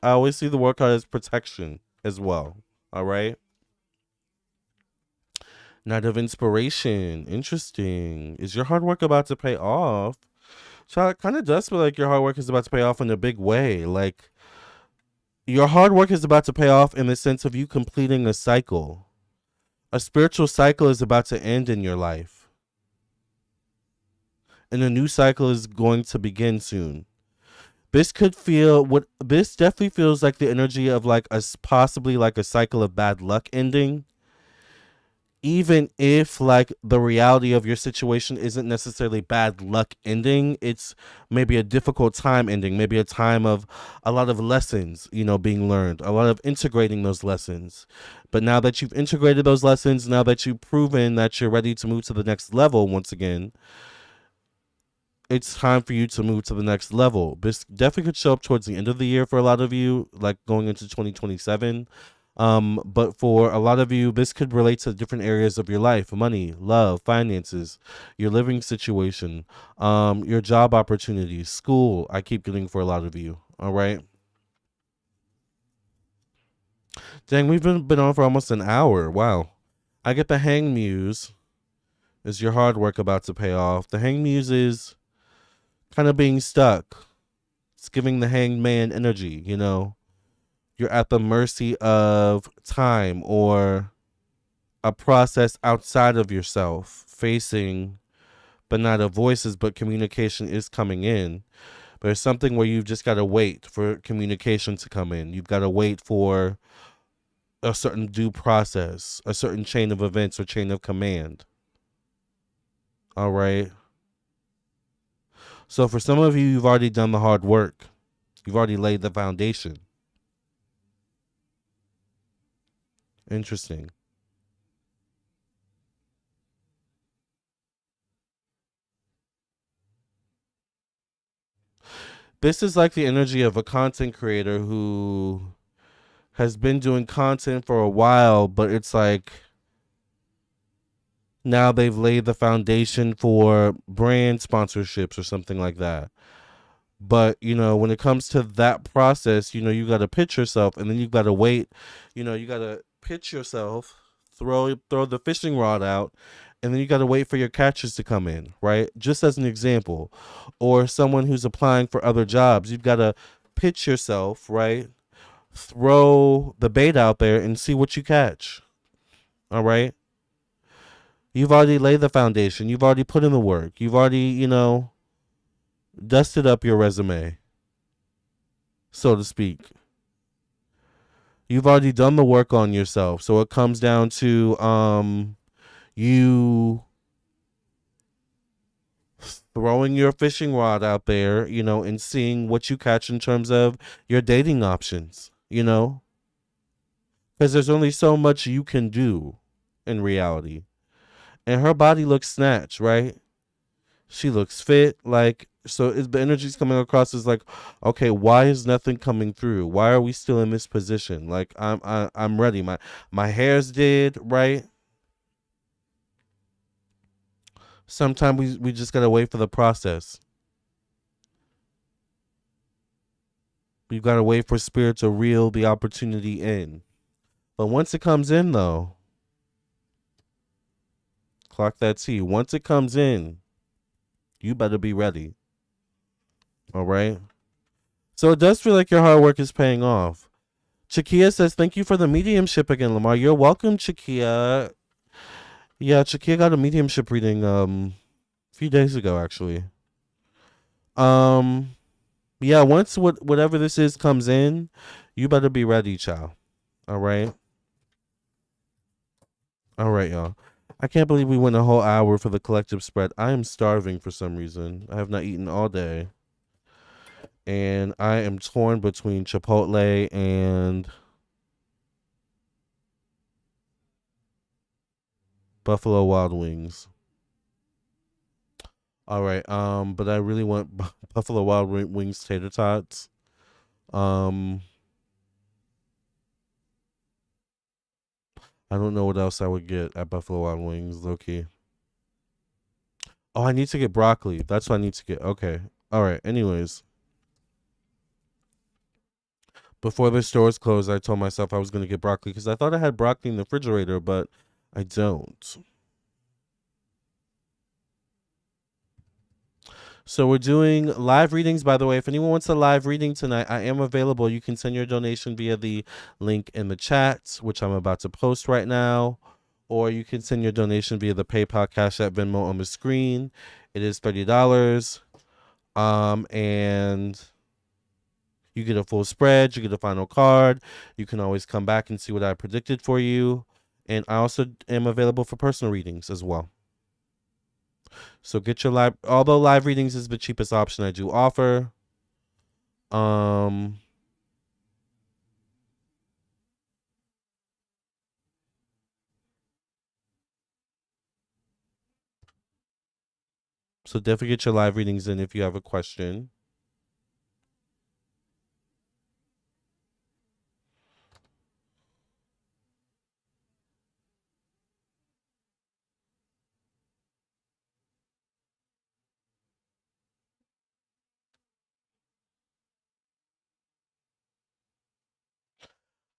I always see the world card as protection as well. All right. Night of inspiration. Interesting. Is your hard work about to pay off? So it kind of does feel like your hard work is about to pay off in a big way. Like your hard work is about to pay off in the sense of you completing a cycle. A spiritual cycle is about to end in your life, and a new cycle is going to begin soon. This could feel what this definitely feels like the energy of like a possibly like a cycle of bad luck ending. even if like the reality of your situation isn't necessarily bad luck ending, it's maybe a difficult time ending, maybe a time of a lot of lessons, being learned, a lot of integrating those lessons. But now that you've integrated those lessons, now that you've proven that you're ready to move to the next level once again, it's time for you to move to the next level. This definitely could show up towards the end of the year for a lot of you, like going into 2027. But for a lot of you, this could relate to different areas of your life: money, love, finances, your living situation, your job opportunities, school. I keep getting for a lot of you. All right. Dang, we've been on for almost an hour. Wow. I get the hang muse. Is your hard work about to pay off? The hang muse is kind of being stuck. It's giving the hanged man energy. You're at the mercy of time or a process outside of yourself, facing, but not of voices, but communication is coming in. But it's something where you've just got to wait for communication to come in. You've got to wait for a certain due process, a certain chain of events or chain of command. All right. So for some of you, you've already done the hard work. You've already laid the foundation. Interesting. This is like the energy of a content creator who has been doing content for a while, but it's like now they've laid the foundation for brand sponsorships or something like that. But, when it comes to that process, you got to pitch yourself and then you got to wait. You got to pitch yourself, throw the fishing rod out, and then you got to wait for your catches to come in, right? Just as an example. Or someone who's applying for other jobs, you've got to pitch yourself, right? Throw the bait out there and see what you catch. All right? You've already laid the foundation. You've already put in the work. You've already, dusted up your resume, so to speak. You've already done the work on yourself. So it comes down to you throwing your fishing rod out there, and seeing what you catch in terms of your dating options. Because there's only so much you can do in reality. And her body looks snatched, right? She looks fit. Like, so the energy's coming across as like, okay, why is nothing coming through? Why are we still in this position? Like, I'm ready. My hair's did, right? Sometimes we just gotta wait for the process. We've gotta wait for spirit to reel the opportunity in. But once it comes in, though, clock that T. Once it comes in, you better be ready. All right. So it does feel like your hard work is paying off. Chakia says, thank you for the mediumship again, Lamarr. You're welcome, Chakia. Yeah, Chakia got a mediumship reading a few days ago, actually. Um, yeah, once whatever this is comes in, you better be ready, child. All right. All right, y'all. I can't believe we went a whole hour for the collective spread. I am starving for some reason. I have not eaten all day. And I am torn between Chipotle and Buffalo Wild Wings. All right. But I really want Buffalo Wild Wings tater tots. Um, I don't know what else I would get at Buffalo Wild Wings, low key. Oh, I need to get broccoli. That's what I need to get. Okay. All right. Anyways, before the stores closed, I told myself I was going to get broccoli because I thought I had broccoli in the refrigerator, but I don't. So we're doing live readings, by the way. If anyone wants a live reading tonight, I am available. You can send your donation via the link in the chat, which I'm about to post right now. Or you can send your donation via the PayPal, Cash App, Venmo on the screen. It is $30. And you get a full spread. You get a final card. You can always come back and see what I predicted for you. And I also am available for personal readings as well. So get your live. Although live readings is the cheapest option I do offer. Um. So definitely get your live readings in if you have a question.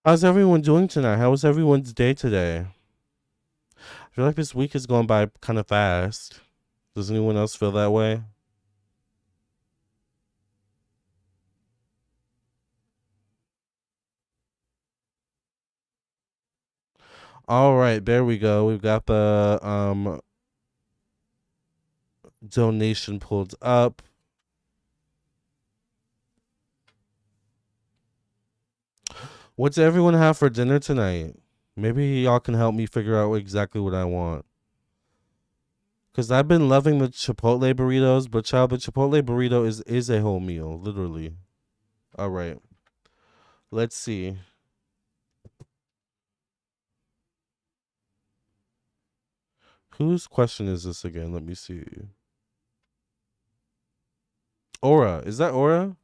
How's everyone doing tonight? How was everyone's day today? I feel like this week is going by kind of fast. Does anyone else feel that way? All right, there we go. We've got the donation pulled up. What does everyone have for dinner tonight? Maybe y'all can help me figure out exactly what I want. Cause I've been loving the Chipotle burritos, but child, the Chipotle burrito is a whole meal, literally. All right, let's see. Whose question is this again? Let me see. Aura, is that Aura?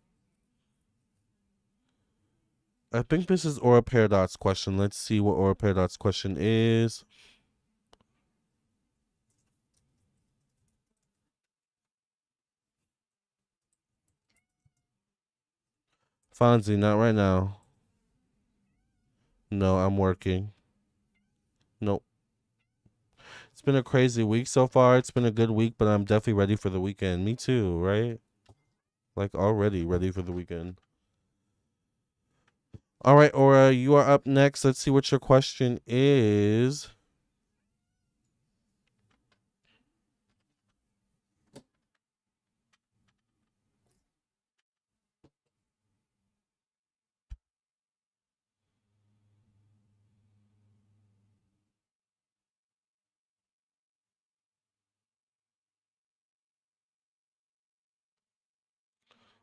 I think this is Aura Paradox question. Let's see what Aura Paradox question is. Fonzie, not right now. No, I'm working. Nope. It's been a crazy week so far. It's been a good week, but I'm definitely ready for the weekend. Me too, right? Like already ready for the weekend. All right, Aura, you are up next. Let's see what your question is.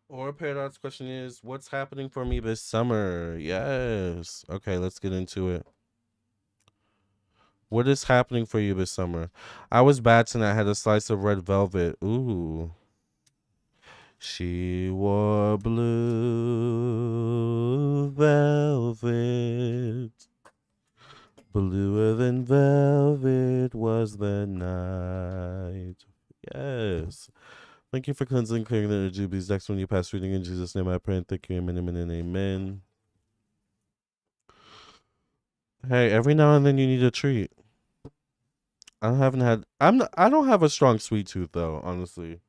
Aura Paradox question is, what's happening for me this summer? Yes. Okay, let's get into it. What is happening for you this summer? I was bad tonight. I had a slice of red velvet. Ooh. She wore blue velvet. Bluer than velvet was the night. Yes. Thank you for cleansing, clearing the energy. Please next when you pass reading in Jesus' name I pray and thank you. Amen, amen, and amen. Hey, every now and then you need a treat. I don't have a strong sweet tooth though, honestly.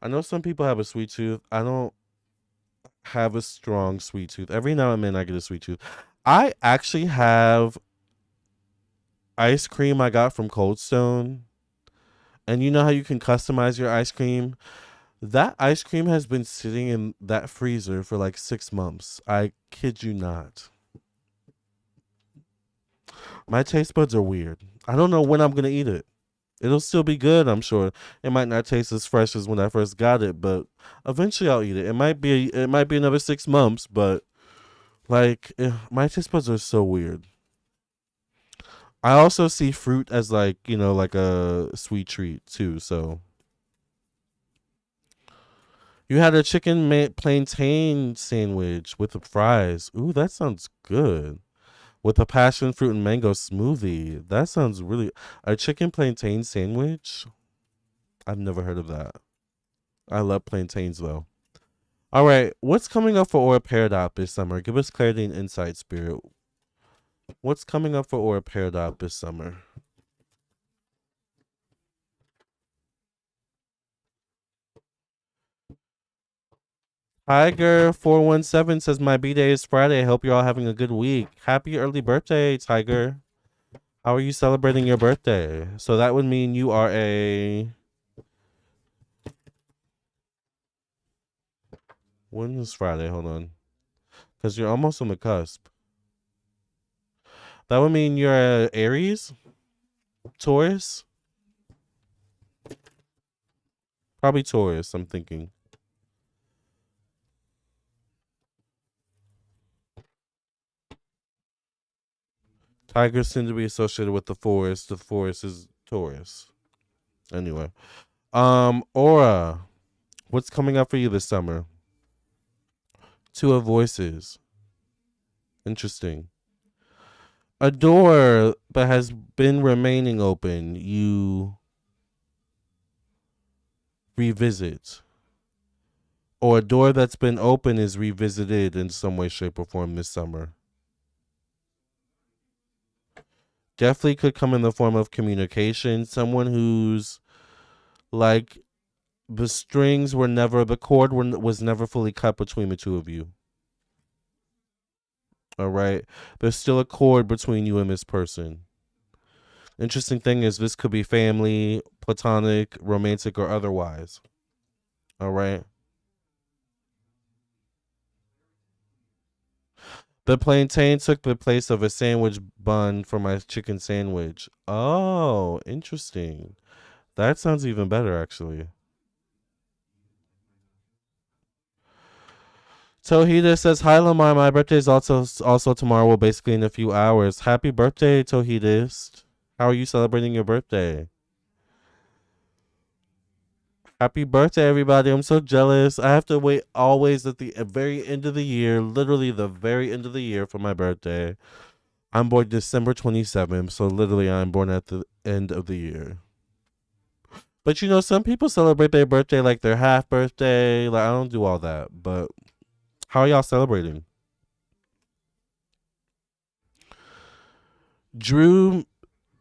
I know some people have a sweet tooth. I don't have a strong sweet tooth. Every now and then I get a sweet tooth. I actually have ice cream I got from Cold Stone. And you know how you can customize your ice cream? That ice cream has been sitting in that freezer for like 6 months. I kid you not. My taste buds are weird. I don't know when I'm gonna eat it. It'll still be good, I'm sure. It might not taste as fresh as when I first got it, but eventually I'll eat it. It might be another 6 months, but like my taste buds are so weird. I also see fruit as like like a sweet treat too. So you had a chicken plantain sandwich with the fries. Ooh, that sounds good. With a passion fruit and mango smoothie. That sounds really a chicken plantain sandwich. I've never heard of that. I love plantains though. All right, what's coming up for Aura Paradox this summer? Give us clarity and insight, Spirit. What's coming up for Aura Paradox this summer? Tiger417 says my B-day is Friday. I hope you're all having a good week. Happy early birthday, Tiger. How are you celebrating your birthday? So that would mean you are a when is Friday? Hold on. Because you're almost on the cusp. That would mean you're a Aries, Taurus, probably Taurus. I'm thinking. Tigers seem to be associated with the forest. The forest is Taurus. Anyway, Aura, what's coming up for you this summer? Two of Voices. Interesting. A door that has been remaining open, you revisit. Or a door that's been open is revisited in some way, shape, or form this summer. Definitely could come in the form of communication. Someone who's like the strings were never, the cord was never fully cut between the two of you. All right. There's still a cord between you and this person. Interesting thing is, this could be family, platonic, romantic, or otherwise. All right. The plantain took the place of a sandwich bun for my chicken sandwich. Oh, interesting. That sounds even better, actually. Tohida says, "Hi, Lamar. My birthday is also tomorrow. Well, basically in a few hours. Happy birthday, Tohidist. How are you celebrating your birthday? Happy birthday, everybody. I'm so jealous. I have to wait always at the very end of the year, literally the very end of the year for my birthday. I'm born December 27th, so literally I'm born at the end of the year. But you know, some people celebrate their birthday like their half birthday. Like, I don't do all that. But how are y'all celebrating? Drew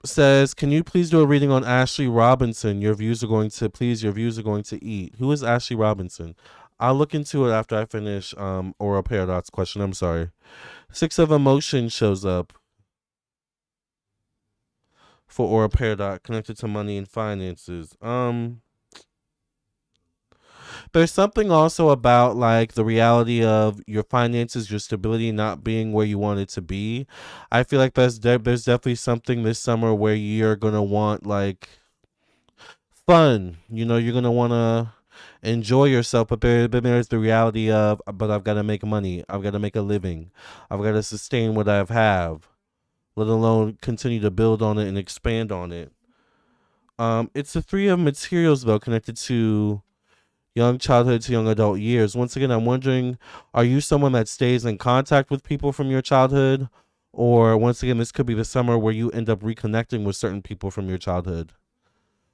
says, "Can you please do a reading on Ashley Robinson? Your views are going to eat. Who is Ashley Robinson?" I'll look into it after I finish Aura Paradox question. I'm sorry. Six of Emotion shows up for Aura Paradox connected to money and finances. There's something also about like the reality of your finances, your stability not being where you want it to be. I feel like there's definitely something this summer where you're gonna want like fun. You know, you're gonna want to enjoy yourself, but there's the reality of, but I've got to make money. I've got to make a living. I've got to sustain what I have, let alone continue to build on it and expand on it. It's the three of materials though, connected to young childhood to young adult years. Once again, I'm wondering, are you someone that stays in contact with people from your childhood? Or once again, this could be the summer where you end up reconnecting with certain people from your childhood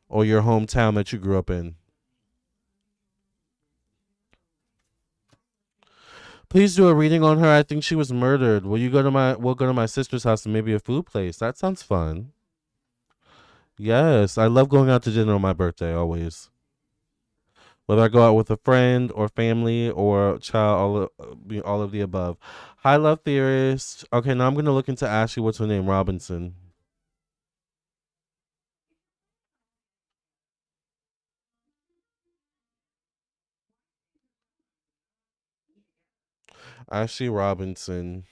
or your hometown that you grew up in. Please do a reading on her. I think she was murdered. We'll go to my sister's house and maybe a food place. That sounds fun. Yes, I love going out to dinner on my birthday always. Whether I go out with a friend or family or a child, all of the above. Hi, love theorist. Okay, now I'm gonna look into Ashley. What's her name? Robinson. Ashley Robinson.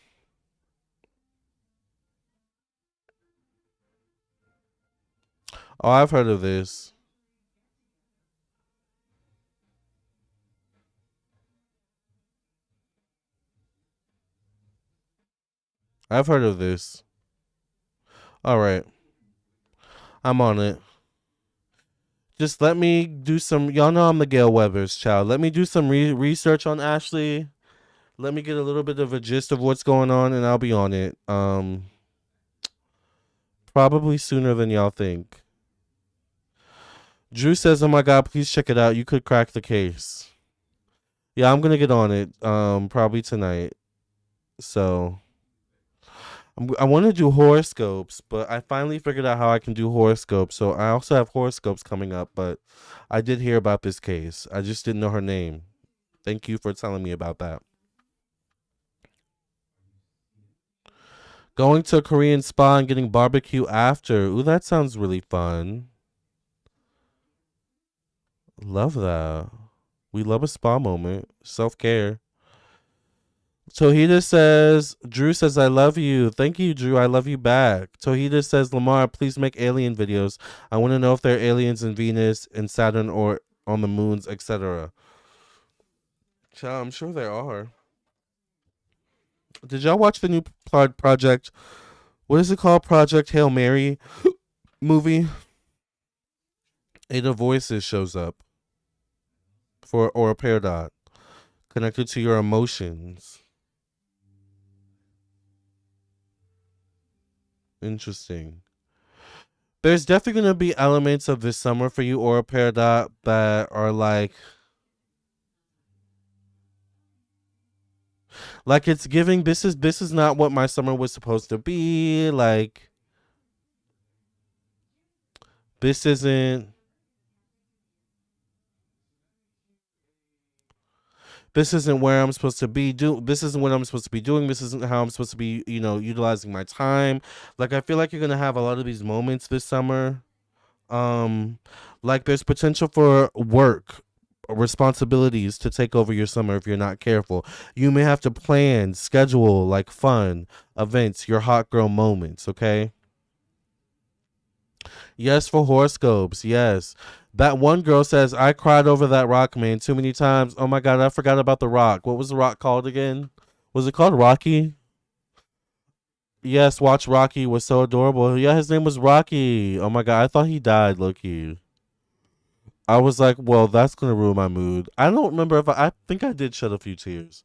Oh, I've heard of this. I've heard of this. All right, I'm on it. Just let me do some. Y'all know I'm the Gail Weathers child. Let me do some research on Ashley. Let me get a little bit of a gist of what's going on, and I'll be on it. Probably sooner than y'all think. Drew says, "Oh my God, please check it out. You could crack the case." Yeah, I'm gonna get on it. Probably tonight. So I want to do horoscopes, but I finally figured out how I can do horoscopes. So I also have horoscopes coming up, but I did hear about this case. I just didn't know her name. Thank you for telling me about that. Going to a Korean spa and getting barbecue after. Ooh, that sounds really fun. Love that. We love a spa moment. Self care. So he just says, Drew says, I love you. Thank you, Drew. I love you back. So he just says, Lamar, please make alien videos. I want to know if there are aliens in Venus and Saturn or on the moons, etc. Child, I'm sure there are. Did y'all watch the new project? What is it called? Project Hail Mary movie? Ada Voices shows up for or a paradox connected to your emotions. Interesting. There's definitely gonna be elements of this summer for you, or a paradox that are like it's giving. This is not what my summer was supposed to be. Like this isn't. This isn't where I'm supposed to be. This isn't what I'm supposed to be doing. This isn't how I'm supposed to be. Utilizing my time. Like I feel like you're gonna have a lot of these moments this summer. Um, like there's potential for work responsibilities to take over your summer if you're not careful. You may have to plan, schedule like fun events, your hot girl moments, okay? Yes, for horoscopes. Yes. That one girl says, I cried over that rock, man, too many times. Oh my God, I forgot about the rock. What was the rock called again? Was it called Rocky? Yes, watch Rocky was so adorable. Yeah, his name was Rocky. Oh my God, I thought he died, Loki. I was like, well, that's gonna ruin my mood. I don't remember if I think I did shed a few tears.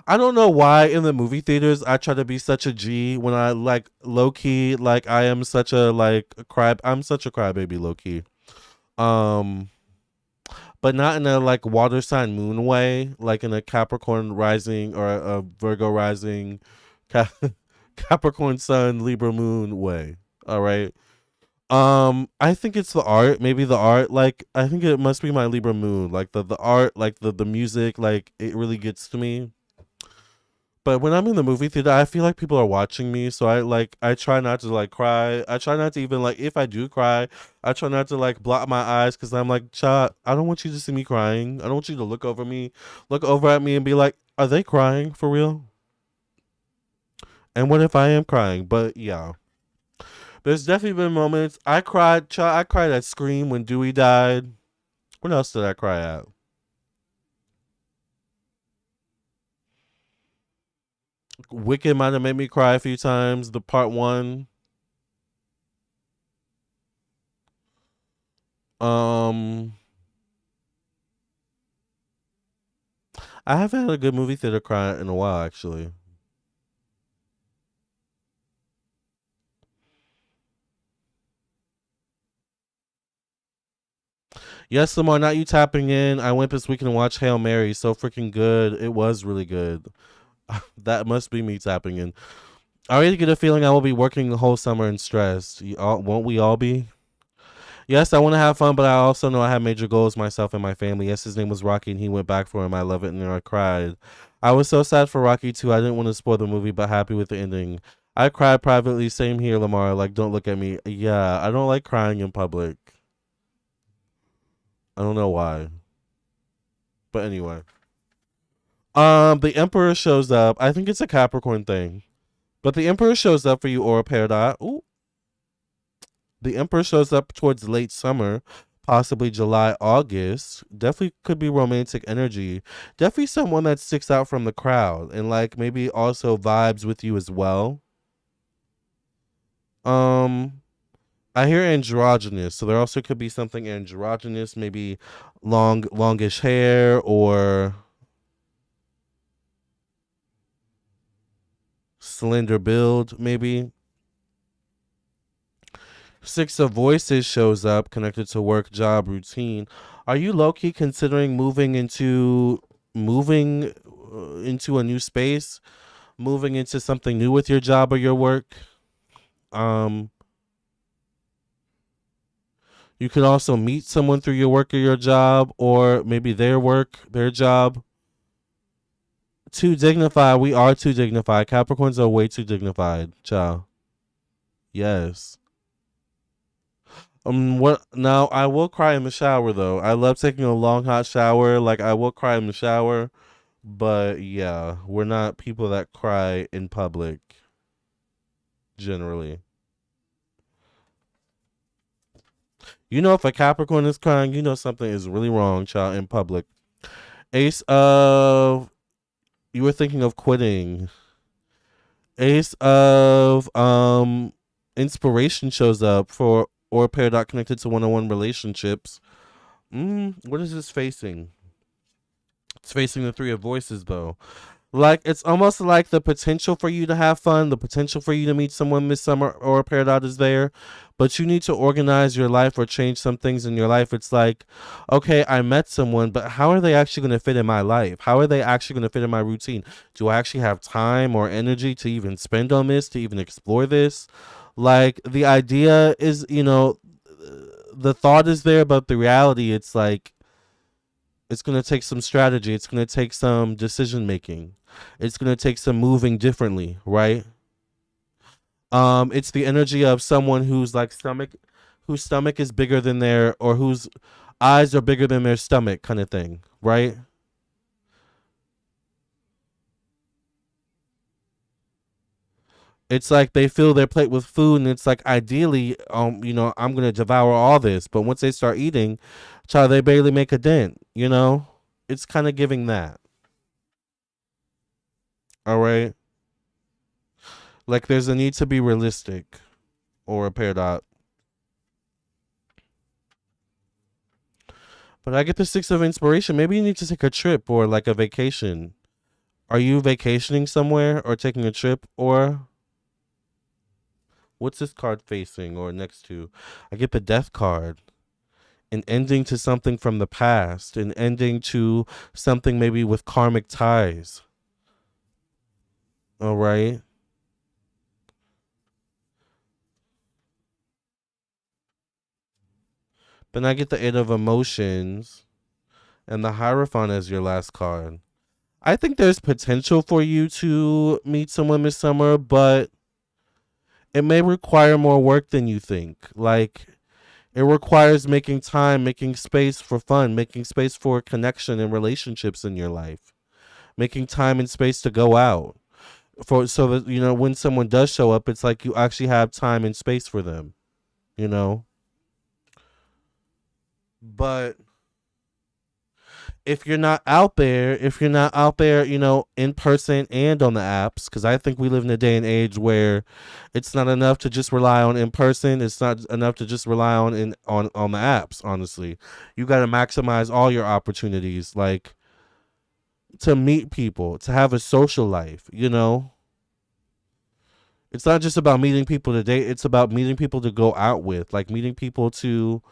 I don't know why in the movie theaters I try to be such a G when I like low key like I am such a like a cry. I'm such a crybaby low key. Um, but not in a like water sign moon way, like in a Capricorn rising or a Virgo rising, Cap- Capricorn sun Libra moon way. All right. I think it's the art. Maybe the art. Like, I think it must be my Libra moon. Like the art, like the music, like it really gets to me. But when I'm in the movie theater, I feel like people are watching me, so I try not to like cry. I try not to even like if I do cry, I try not to like block my eyes because I'm like, child, I don't want you to see me crying. I don't want you to look over at me and be like, are they crying for real? And what if I am crying? But yeah. There's definitely been moments I cried. I cried at Scream when Dewey died. What else did I cry at? Wicked might have made me cry a few times. The part one. Um, I haven't had a good movie theater cry in a while, actually. Yes, Lamar, not you tapping in. I went this weekend and watched Hail Mary. So freaking good. It was really good. That must be me tapping in. I already get a feeling I will be working the whole summer and stressed. Won't we all be? Yes, I want to have fun, but I also know I have major goals myself and my family. Yes, his name was Rocky, and he went back for him. I love it, and I cried. I was so sad for Rocky too. I didn't want to spoil the movie, but happy with the ending. I cried privately. Same here, Lamar. Like, don't look at me. Yeah, I don't like crying in public. I don't know why, but anyway. The Emperor shows up. I think it's a Capricorn thing, but the Emperor shows up for you, Aura Paradox. Ooh, the Emperor shows up towards late summer, possibly July, August. Definitely could be romantic energy. Definitely someone that sticks out from the crowd and like maybe also vibes with you as well. Um, I hear androgynous, so there also could be something androgynous, maybe longish hair or slender build, maybe. Six of Voices shows up connected to work, job, routine. Are you low key considering moving into a new space, moving into something new with your job or your work? Um, you could also meet someone through your work or your job, or maybe their work, their job. Too dignified. We are too dignified. Capricorns are way too dignified. Ciao. Yes. What now? I will cry in the shower though. I love taking a long hot shower. Like I will cry in the shower, But yeah, we're not people that cry in public generally. You know, if a Capricorn is crying, you know something is really wrong, child, in public. Ace of, you were thinking of quitting. Ace of inspiration shows up for or pair dot connected to one-on-one relationships. What is this facing? It's facing the three of voices though. Like it's almost like the potential for you to have fun, the potential for you to meet someone this summer or pair dot is there, but you need to organize your life or change some things in your life. It's like, okay, I met someone, but how are they actually going to fit in my life? How are they actually going to fit in my routine? Do I actually have time or energy to even spend on this, to even explore this? Like the idea is, the thought is there, but the reality, it's like it's going to take some strategy. It's going to take some decision making. It's going to take some moving differently, right? It's the energy of someone whose stomach is bigger than their, or whose eyes are bigger than their stomach, kind of thing, right? It's like they fill their plate with food, and it's like ideally, I'm gonna devour all this, but once they start eating, child, they barely make a dent. It's kind of giving that. All right, like there's a need to be realistic or a paradox. But I get the six of inspiration. Maybe you need to take a trip or like a vacation. Are you vacationing somewhere or taking a trip, or what's this card facing or next to? I get the death card. An ending to something from the past, an ending to something maybe with karmic ties. All right. Then I get the Eight of Emotions and the Hierophant as your last card. I think there's potential for you to meet someone this summer, but it may require more work than you think. Like, it requires making time, making space for fun, making space for connection and relationships in your life, making time and space to go out. For so that when someone does show up, it's like you actually have time and space for them, you know. But if you're not out there, in person and on the apps, because I think we live in a day and age where it's not enough to just rely on in person. It's not enough to just rely on the apps. Honestly, you got to maximize all your opportunities, like to meet people, to have a social life. It's not just about meeting people to date. It's about meeting people to go out with, like meeting people to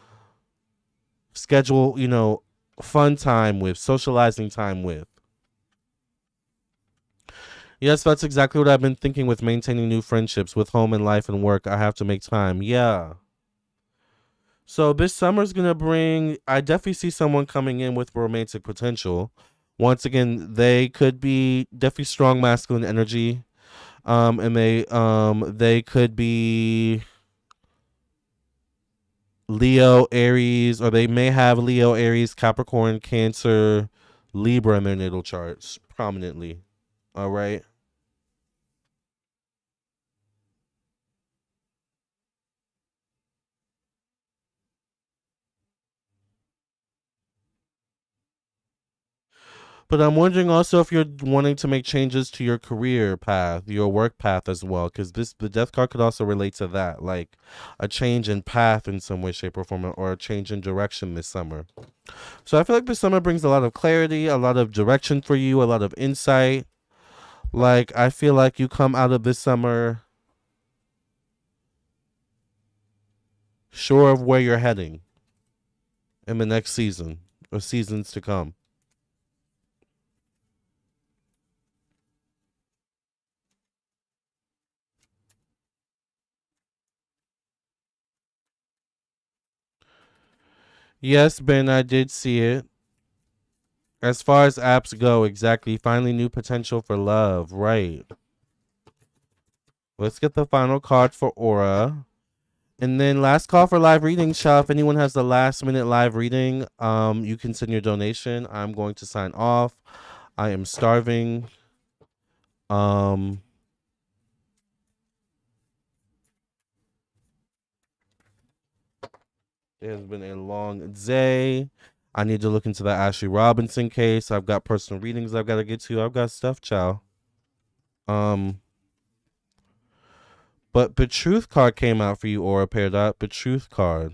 schedule, fun time with, socializing time with. Yes, that's exactly what I've been thinking with maintaining new friendships with home and life and work. I have to make time. Yeah. So this summer's gonna bring. I definitely see someone coming in with romantic potential. Once again, they could be definitely strong masculine energy. And they could be Leo, Aries, or they may have Leo, Aries, Capricorn, Cancer, Libra in their natal charts prominently. All right. But I'm wondering also if you're wanting to make changes to your career path, your work path as well, because the death card could also relate to that, like a change in path in some way, shape, or form, or a change in direction this summer. So I feel like this summer brings a lot of clarity, a lot of direction for you, a lot of insight. Like I feel like you come out of this summer sure of where you're heading in the next season or seasons to come. Yes, Ben, I did see it. As far as apps go, exactly. Finally, new potential for love. Right. Let's get the final card for Aura. And then last call for live reading, Shah. If anyone has the last minute live reading, you can send your donation. I'm going to sign off. I am starving. Um, it has been a long day. I need to look into the Ashley Robinson case. I've got personal readings I've got to get to. I've got stuff, child. Um, but Truth card came out for you, Aura Peridot. Truth card,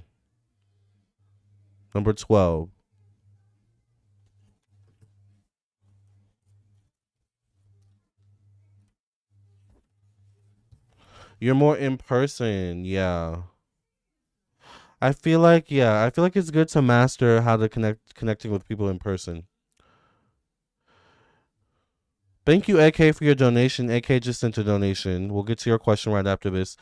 number 12. You're more in person, yeah. I feel like it's good to master how to connecting with people in person. Thank you, AK, for your donation. AK just sent a donation. We'll get to your question right after this.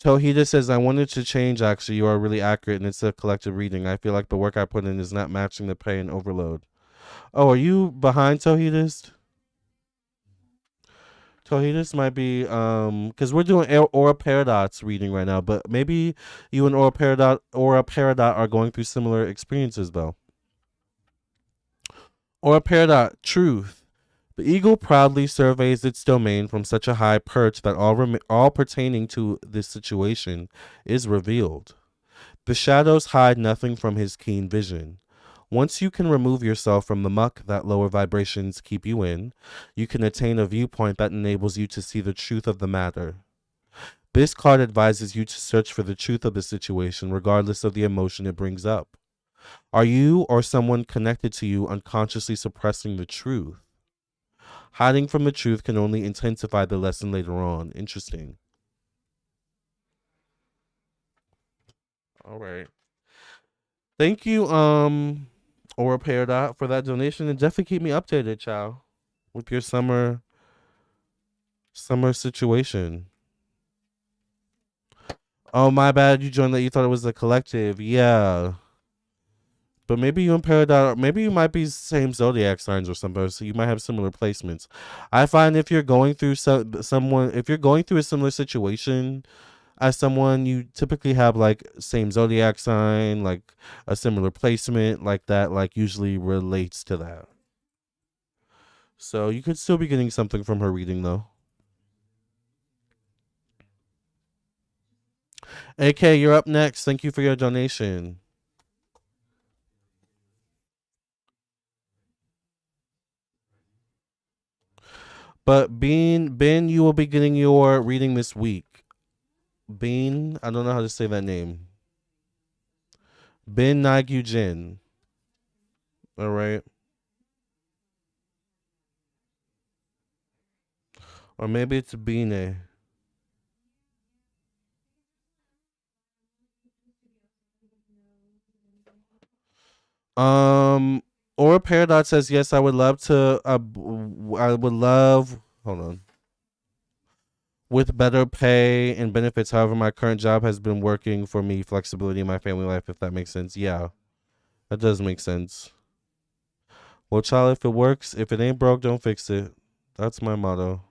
Tohida says, I wanted to change, actually. You are really accurate, and it's a collective reading. I feel like the work I put in is not matching the pay and overload. Oh, are you behind Tohidas? Tohidas might be, because we're doing Aura Paradox reading right now, but maybe you and Aura Paradox are going through similar experiences, though. Aura Paradox, truth. The eagle proudly surveys its domain from such a high perch that all pertaining to this situation is revealed. The shadows hide nothing from his keen vision. Once you can remove yourself from the muck that lower vibrations keep you in, you can attain a viewpoint that enables you to see the truth of the matter. This card advises you to search for the truth of the situation, regardless of the emotion it brings up. Are you or someone connected to you unconsciously suppressing the truth? Hiding from the truth can only intensify the lesson later on. Interesting. All right. Thank you, Aura Peridot, for that donation, and definitely keep me updated, child, with your summer situation. Oh, my bad. You joined that. You thought it was a collective. Yeah. But maybe you and Peridot, maybe you might be same zodiac signs or something, so you might have similar placements. I find if you're going through if you're going through a similar situation as someone, you typically have like same zodiac sign, like a similar placement, like that, like usually relates to that. So you could still be getting something from her reading though. AK, you're up next. Thank you for your donation. But Ben, you will be getting your reading this week. Bean, I don't know how to say that name. Ben Nagyu Jin. All right. Or maybe it's Bine. Um, or Paradox says, yes, I would love to. I would love. Hold on. With better pay and benefits. However, my current job has been working for me flexibility in my family life, if that makes sense. Yeah, that does make sense. Well, child, if it works, if it ain't broke, don't fix it. That's my motto.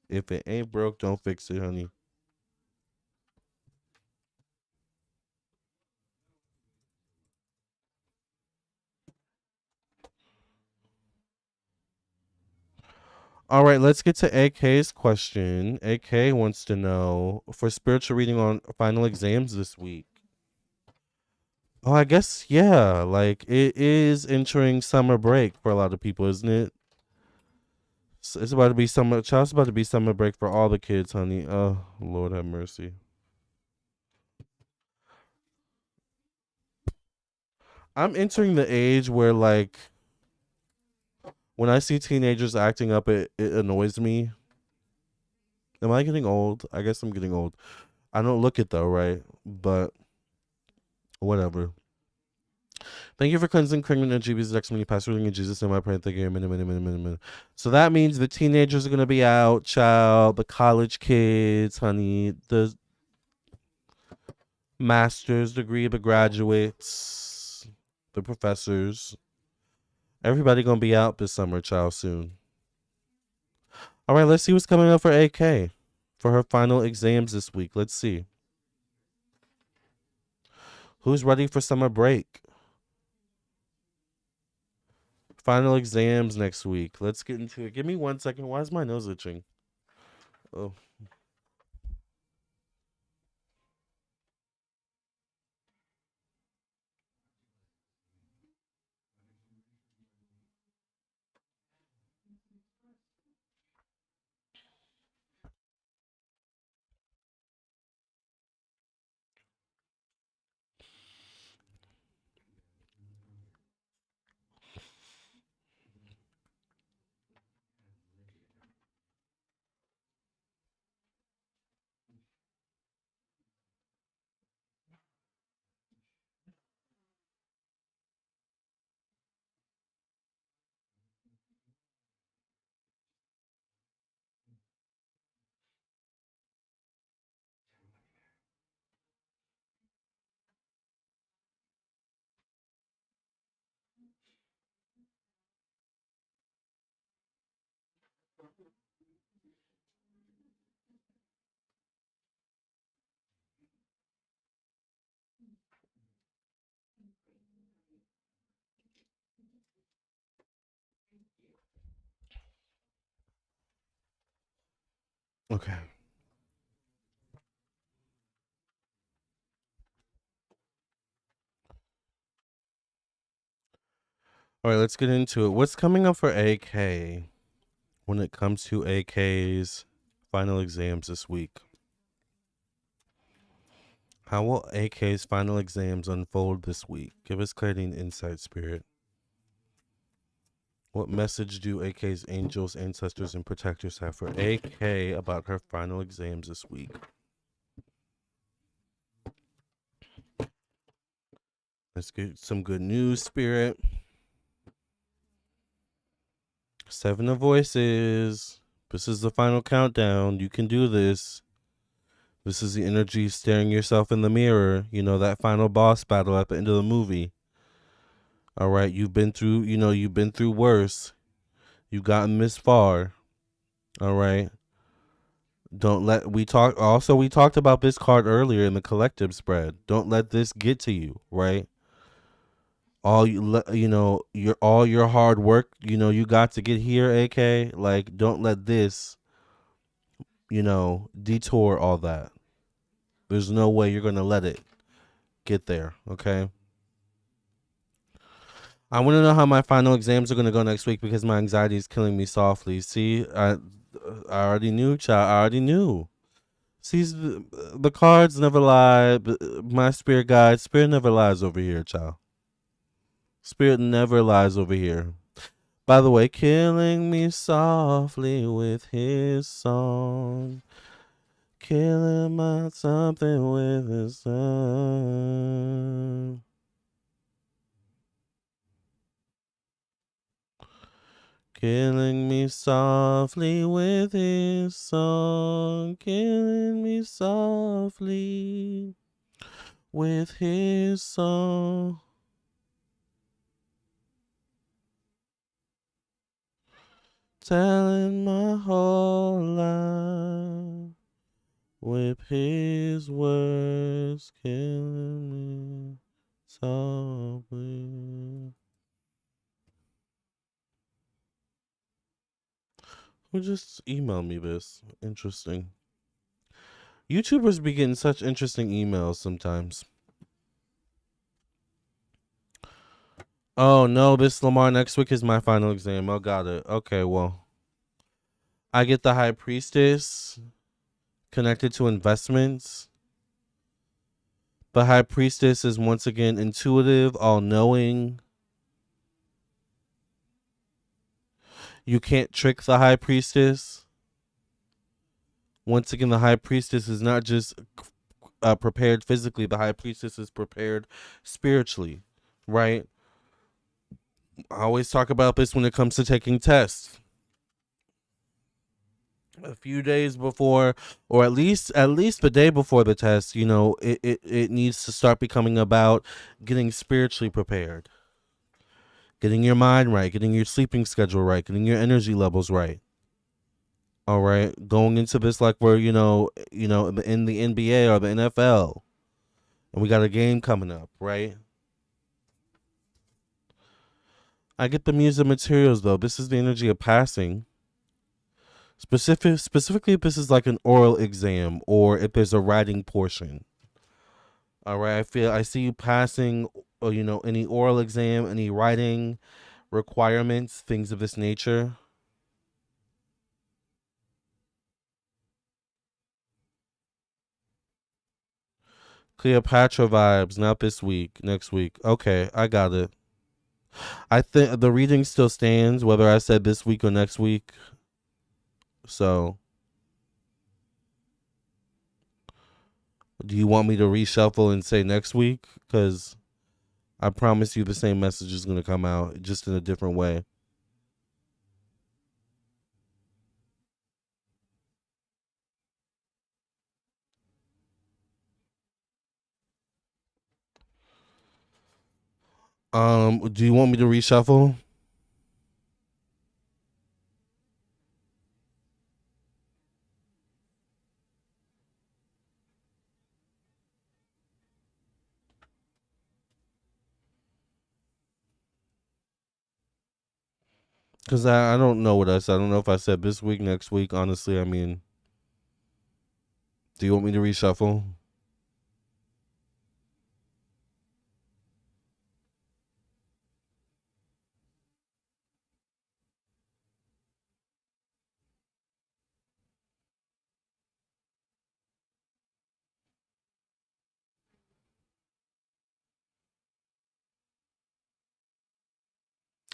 If it ain't broke, don't fix it, honey. All right, let's get to AK's question. AK wants to know for spiritual reading on final exams this week. Oh, I guess, yeah. Like, it is entering summer break for a lot of people, isn't it? It's about to be summer. Child's about to be summer break for all the kids, honey. Oh, Lord have mercy. I'm entering the age where, like, when I see teenagers acting up, it annoys me. Am I getting old? I guess I'm getting old. I don't look it though, right? But whatever. Thank you for cleansing criminal and GB's next many past reading in Jesus' name. I pray. Thank you. Amen. So that means the teenagers are gonna be out, child. The college kids, honey. The master's degree, the graduates, the professors. Everybody gonna be out this summer, child. Soon. All right. Let's see what's coming up for AK for her final exams this week. Let's see who's ready for summer break. Final exams next week. Let's get into it. Give me 1 second. Why is my nose itching? Oh, okay. All right, let's get into it. What's coming up for AK when it comes to AK's final exams this week? How will AK's final exams unfold this week? Give us clarity and insight, Spirit. What message do AK's angels, ancestors, and protectors have for AK about her final exams this week? Let's get some good news, Spirit. Seven of Voices. This is the final countdown. You can do this. This is the energy staring yourself in the mirror. You know, that final boss battle at the end of the movie. All right, you've been through worse. You've gotten this far. All right. Don't let we talked about this card earlier in the collective spread. Don't let this get to you, right? All your hard work, you got to get here, AK. Like, don't let this, detour all that. There's no way you're going to let it get there, okay? I want to know how my final exams are going to go next week because my anxiety is killing me softly. See, I already knew, child. I already knew. See, the cards never lie. My spirit guide, spirit never lies over here, child. Spirit never lies over here. By the way, killing me softly with his song. Killing my something with his song. Killing me softly with his song. Killing me softly with his song. Telling my whole life with his words. Killing me softly. Who just emailed me this? Interesting. YouTubers be getting such interesting emails sometimes. Oh no, this Lamarr next week is my final exam. Oh, got it. Okay, well, I get the High Priestess connected to investments. The High Priestess is once again intuitive, all knowing. You can't trick the High Priestess. Once again, the High Priestess is not just prepared physically, the High Priestess is prepared spiritually, right? I always talk about this when it comes to taking tests. A few days before, or at least the day before the test, it needs to start becoming about getting spiritually prepared, getting your mind right, getting your sleeping schedule right, getting your energy levels right. All right, going into this like we're in the NBA or the NFL, and we got a game coming up, right? I get the muse of materials though. This is the energy of passing. Specifically if this is like an oral exam or if there's a writing portion. All right. I see you passing or any oral exam, any writing requirements, things of this nature. Cleopatra vibes, not this week, next week. Okay, I got it. I think the reading still stands, whether I said this week or next week. So, do you want me to reshuffle and say next week? Because I promise you the same message is going to come out, just in a different way. Do you want me to reshuffle? Because I don't know what I said. I don't know if I said this week, next week. Honestly, I mean, do you want me to reshuffle?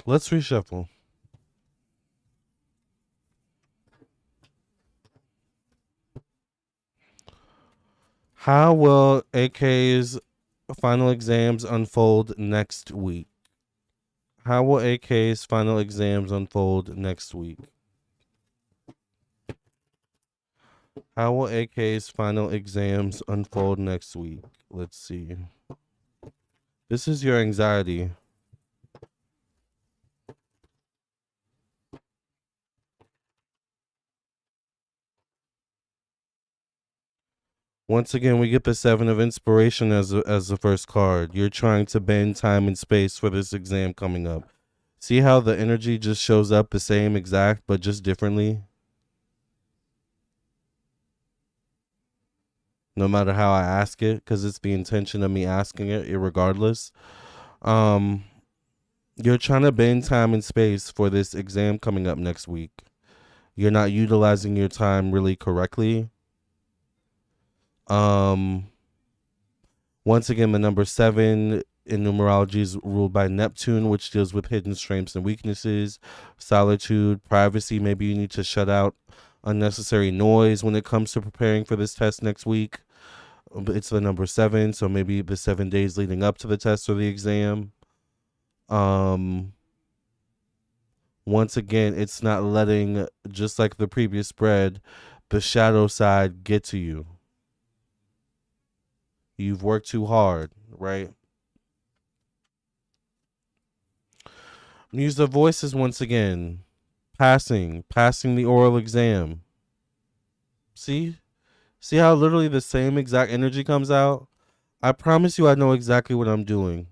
Let's reshuffle. How will AK's final exams unfold next week? How will AK's final exams unfold next week? How will AK's final exams unfold next week? Let's see. This is your anxiety. Once again, we get the Seven of Inspiration as the first card. You're trying to bend time and space for this exam coming up. See how the energy just shows up the same exact, but just differently? No matter how I ask it, because it's the intention of me asking it, irregardless. Um, you're trying to bend time and space for this exam coming up next week. You're not utilizing your time really correctly. Um, Once again, the number 7 in numerology is ruled by Neptune, which deals with hidden strengths and weaknesses, solitude, privacy. Maybe you need to shut out unnecessary noise when it comes to preparing for this test next week. It's the number 7, so maybe the 7 days leading up to the test or the exam. Um, Once again, it's not letting, just like the previous spread, the shadow side get to you. You've worked too hard, right? Use the voices once again. Passing the oral exam. See? See how literally the same exact energy comes out? I promise you I know exactly what I'm doing.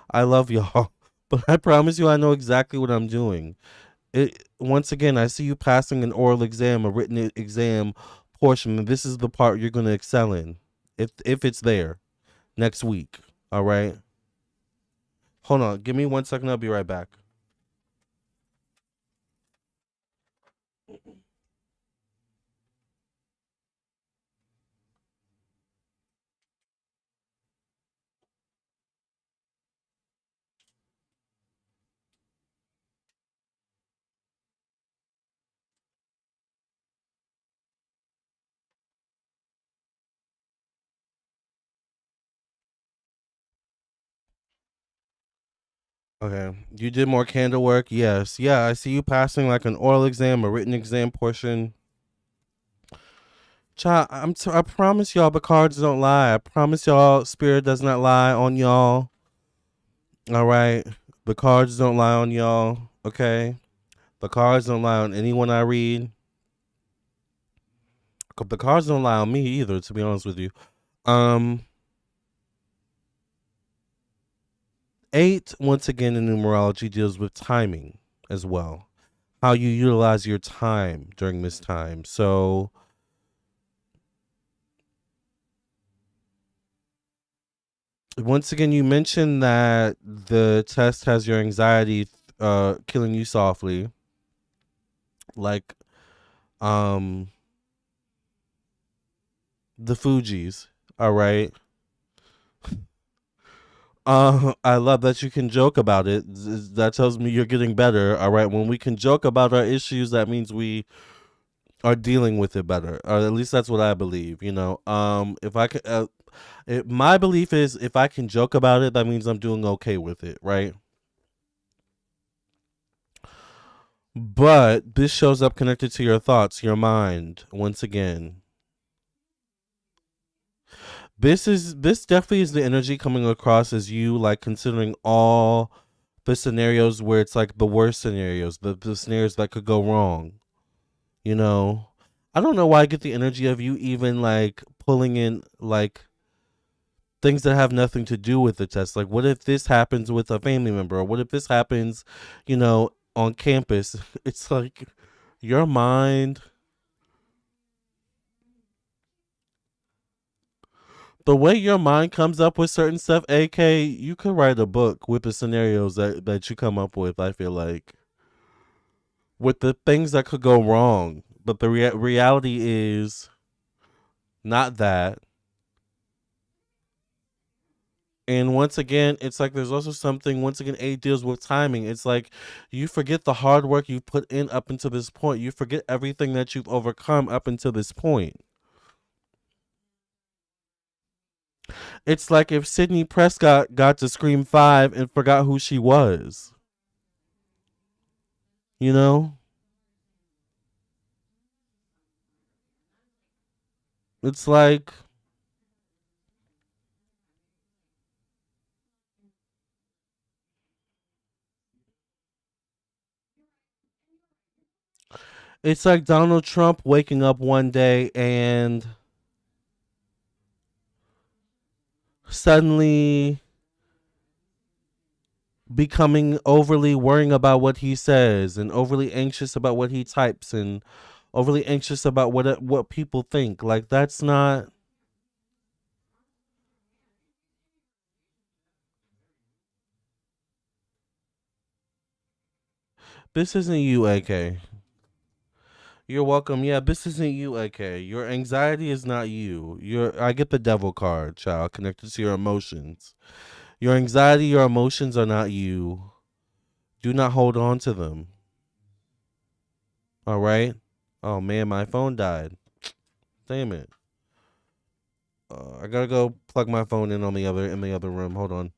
I love y'all, but I promise you I know exactly what I'm doing. Once again, I see you passing an oral exam, a written exam portion, and this is the part you're going to excel in. If it's there next week. All right? Hold on. Give me 1 second. I'll be right back. Okay. You did more candle work? Yes. Yeah, I see you passing like an oral exam, a written exam portion. Child, I promise y'all the cards don't lie. I promise y'all spirit does not lie on y'all. All right. The cards don't lie on y'all. Okay. The cards don't lie on anyone I read. The cards don't lie on me either, to be honest with you. Um, 8, once again, in numerology deals with timing as well. How you utilize your time during this time. So, once again, you mentioned that the test has your anxiety killing you softly, like um the Fugees. All right. I love that you can joke about it. That tells me you're getting better. All right. When we can joke about our issues, that means we are dealing with it better. Or at least that's what I believe. If I could, my belief is if I can joke about it, that means I'm doing okay with it, right? But this shows up connected to your thoughts, your mind. Once again, this definitely is the energy coming across as you like considering all the scenarios where it's like the worst scenarios, the scenarios that could go wrong. You know, I don't know why I get the energy of you even like pulling in like things that have nothing to do with the test. Like, what if this happens with a family member, or what if this happens, on campus? It's like your mind, the way your mind comes up with certain stuff. AK, you could write a book with the scenarios that you come up with. I feel like with the things that could go wrong, but the reality is not that. And once again, it's like there's also something, once again, 8 deals with timing. It's like you forget the hard work you put in up until this point. You forget everything that you've overcome up until this point. It's like if Sydney Prescott got to Scream 5 and forgot who she was. You know? It's like it's like Donald Trump waking up one day and suddenly becoming overly worrying about what he says and overly anxious about what he types and overly anxious about what people think. Like that's not. This isn't you, AK. You're welcome. Yeah, this isn't you, AK. Your anxiety is not you. I get the devil card, child, connected to your emotions. Your anxiety, your emotions are not you. Do not hold on to them. All right? Oh man, my phone died. Damn it. I gotta go plug my phone in in the other room. Hold on.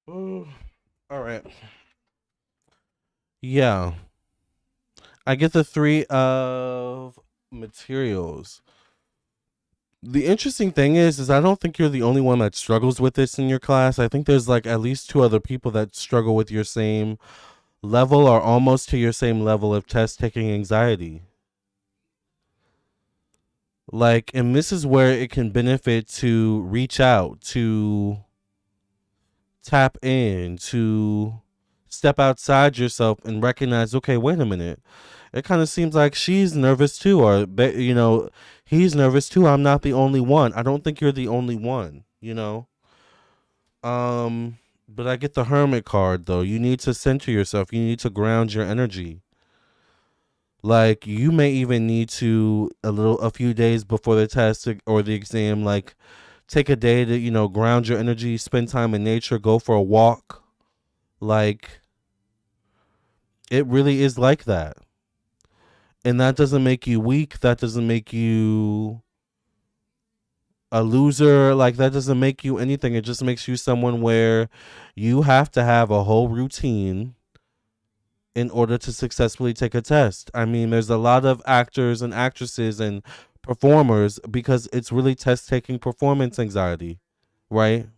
Ooh. All right. Yeah. I get the 3 of materials. The interesting thing is I don't think you're the only one that struggles with this in your class. I think there's like at least 2 other people that struggle with your same level or almost to your same level of test taking anxiety. Like, and this is where it can benefit to reach out, to tap in, to step outside yourself and recognize, okay, wait a minute. It kind of seems like she's nervous too, or, he's nervous too. I'm not the only one. I don't think you're the only one. But I get the hermit card though. You need to center yourself. You need to ground your energy. Like you may even need to a few days before the test or the exam, like take a day to, ground your energy, spend time in nature, go for a walk. Like it really is like that. And that doesn't make you weak. That doesn't make you a loser. Like that doesn't make you anything. It just makes you someone where you have to have a whole routine in order to successfully take a test. I mean, there's a lot of actors and actresses and performers because it's really test taking performance anxiety, right?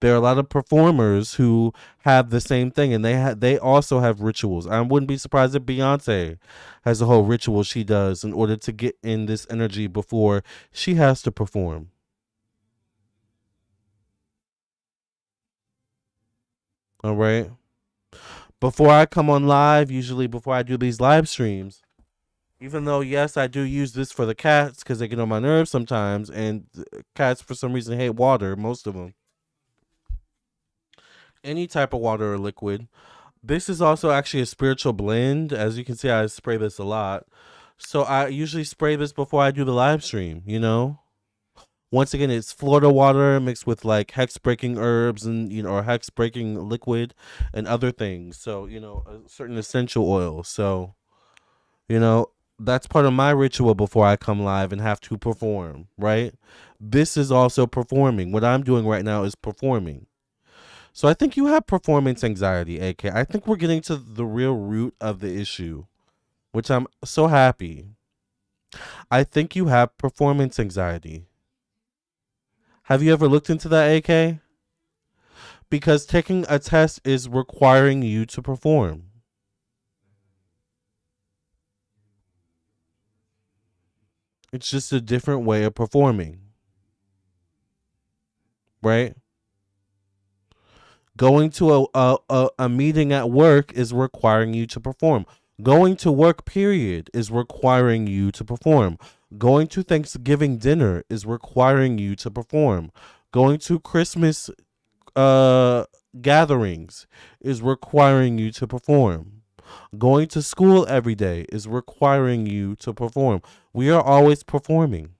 There are a lot of performers who have the same thing, and they also have rituals. I wouldn't be surprised if Beyonce has a whole ritual she does in order to get in this energy before she has to perform. All right. Before I come on live, usually before I do these live streams, even though yes, I do use this for the cats because they get on my nerves sometimes, and cats for some reason hate water. Most of them, any type of water or liquid. This is also actually a spiritual blend. As you can see, I spray this a lot. So I usually spray this before I do the live stream, you know? Once again, it's Florida water mixed with like hex breaking herbs and, or hex breaking liquid and other things. So, a certain essential oil. So, you know, that's part of my ritual before I come live and have to perform, right? This is also performing. What I'm doing right now is performing. So I think you have performance anxiety, AK. I think we're getting to the real root of the issue, which I'm so happy. I think you have performance anxiety. Have you ever looked into that, AK? Because taking a test is requiring you to perform. It's just a different way of performing, right? Going to a meeting at work is requiring you to perform. Going to work, period, is requiring you to perform. Going to Thanksgiving dinner is requiring you to perform. Going to Christmas gatherings is requiring you to perform. Going to school every day is requiring you to perform. We are always performing.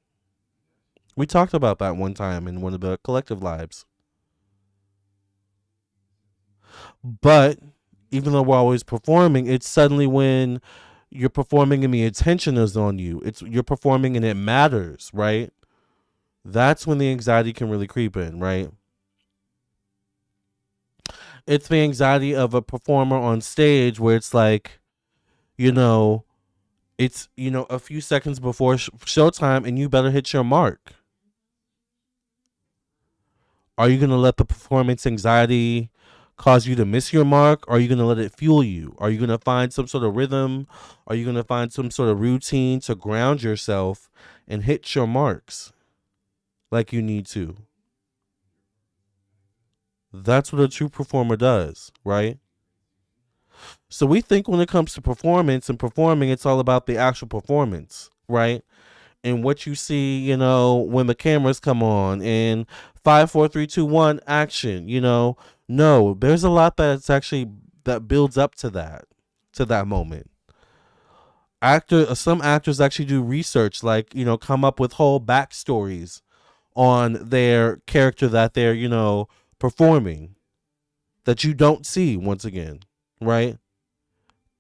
We talked about that one time in one of the collective lives. But even though we're always performing, it's suddenly when you're performing and the attention is on you. It's you're performing and it matters, right? That's when the anxiety can really creep in, right? It's the anxiety of a performer on stage where it's like, you know, it's a few seconds before showtime and you better hit your mark. Are you going to let the performance anxiety cause you to miss your mark? Or are you going to let it fuel you? Are you going to find some sort of rhythm? Are you going to find some sort of routine to ground yourself and hit your marks like you need to? That's what a true performer does, right? So we think when it comes to performance and performing, it's all about the actual performance, right? And what you see, when the cameras come on and 5, 4, 3, 2, 1, action, no, there's a lot that builds up to that moment. Some actors actually do research, like, come up with whole backstories on their character that they're, performing that you don't see once again, right?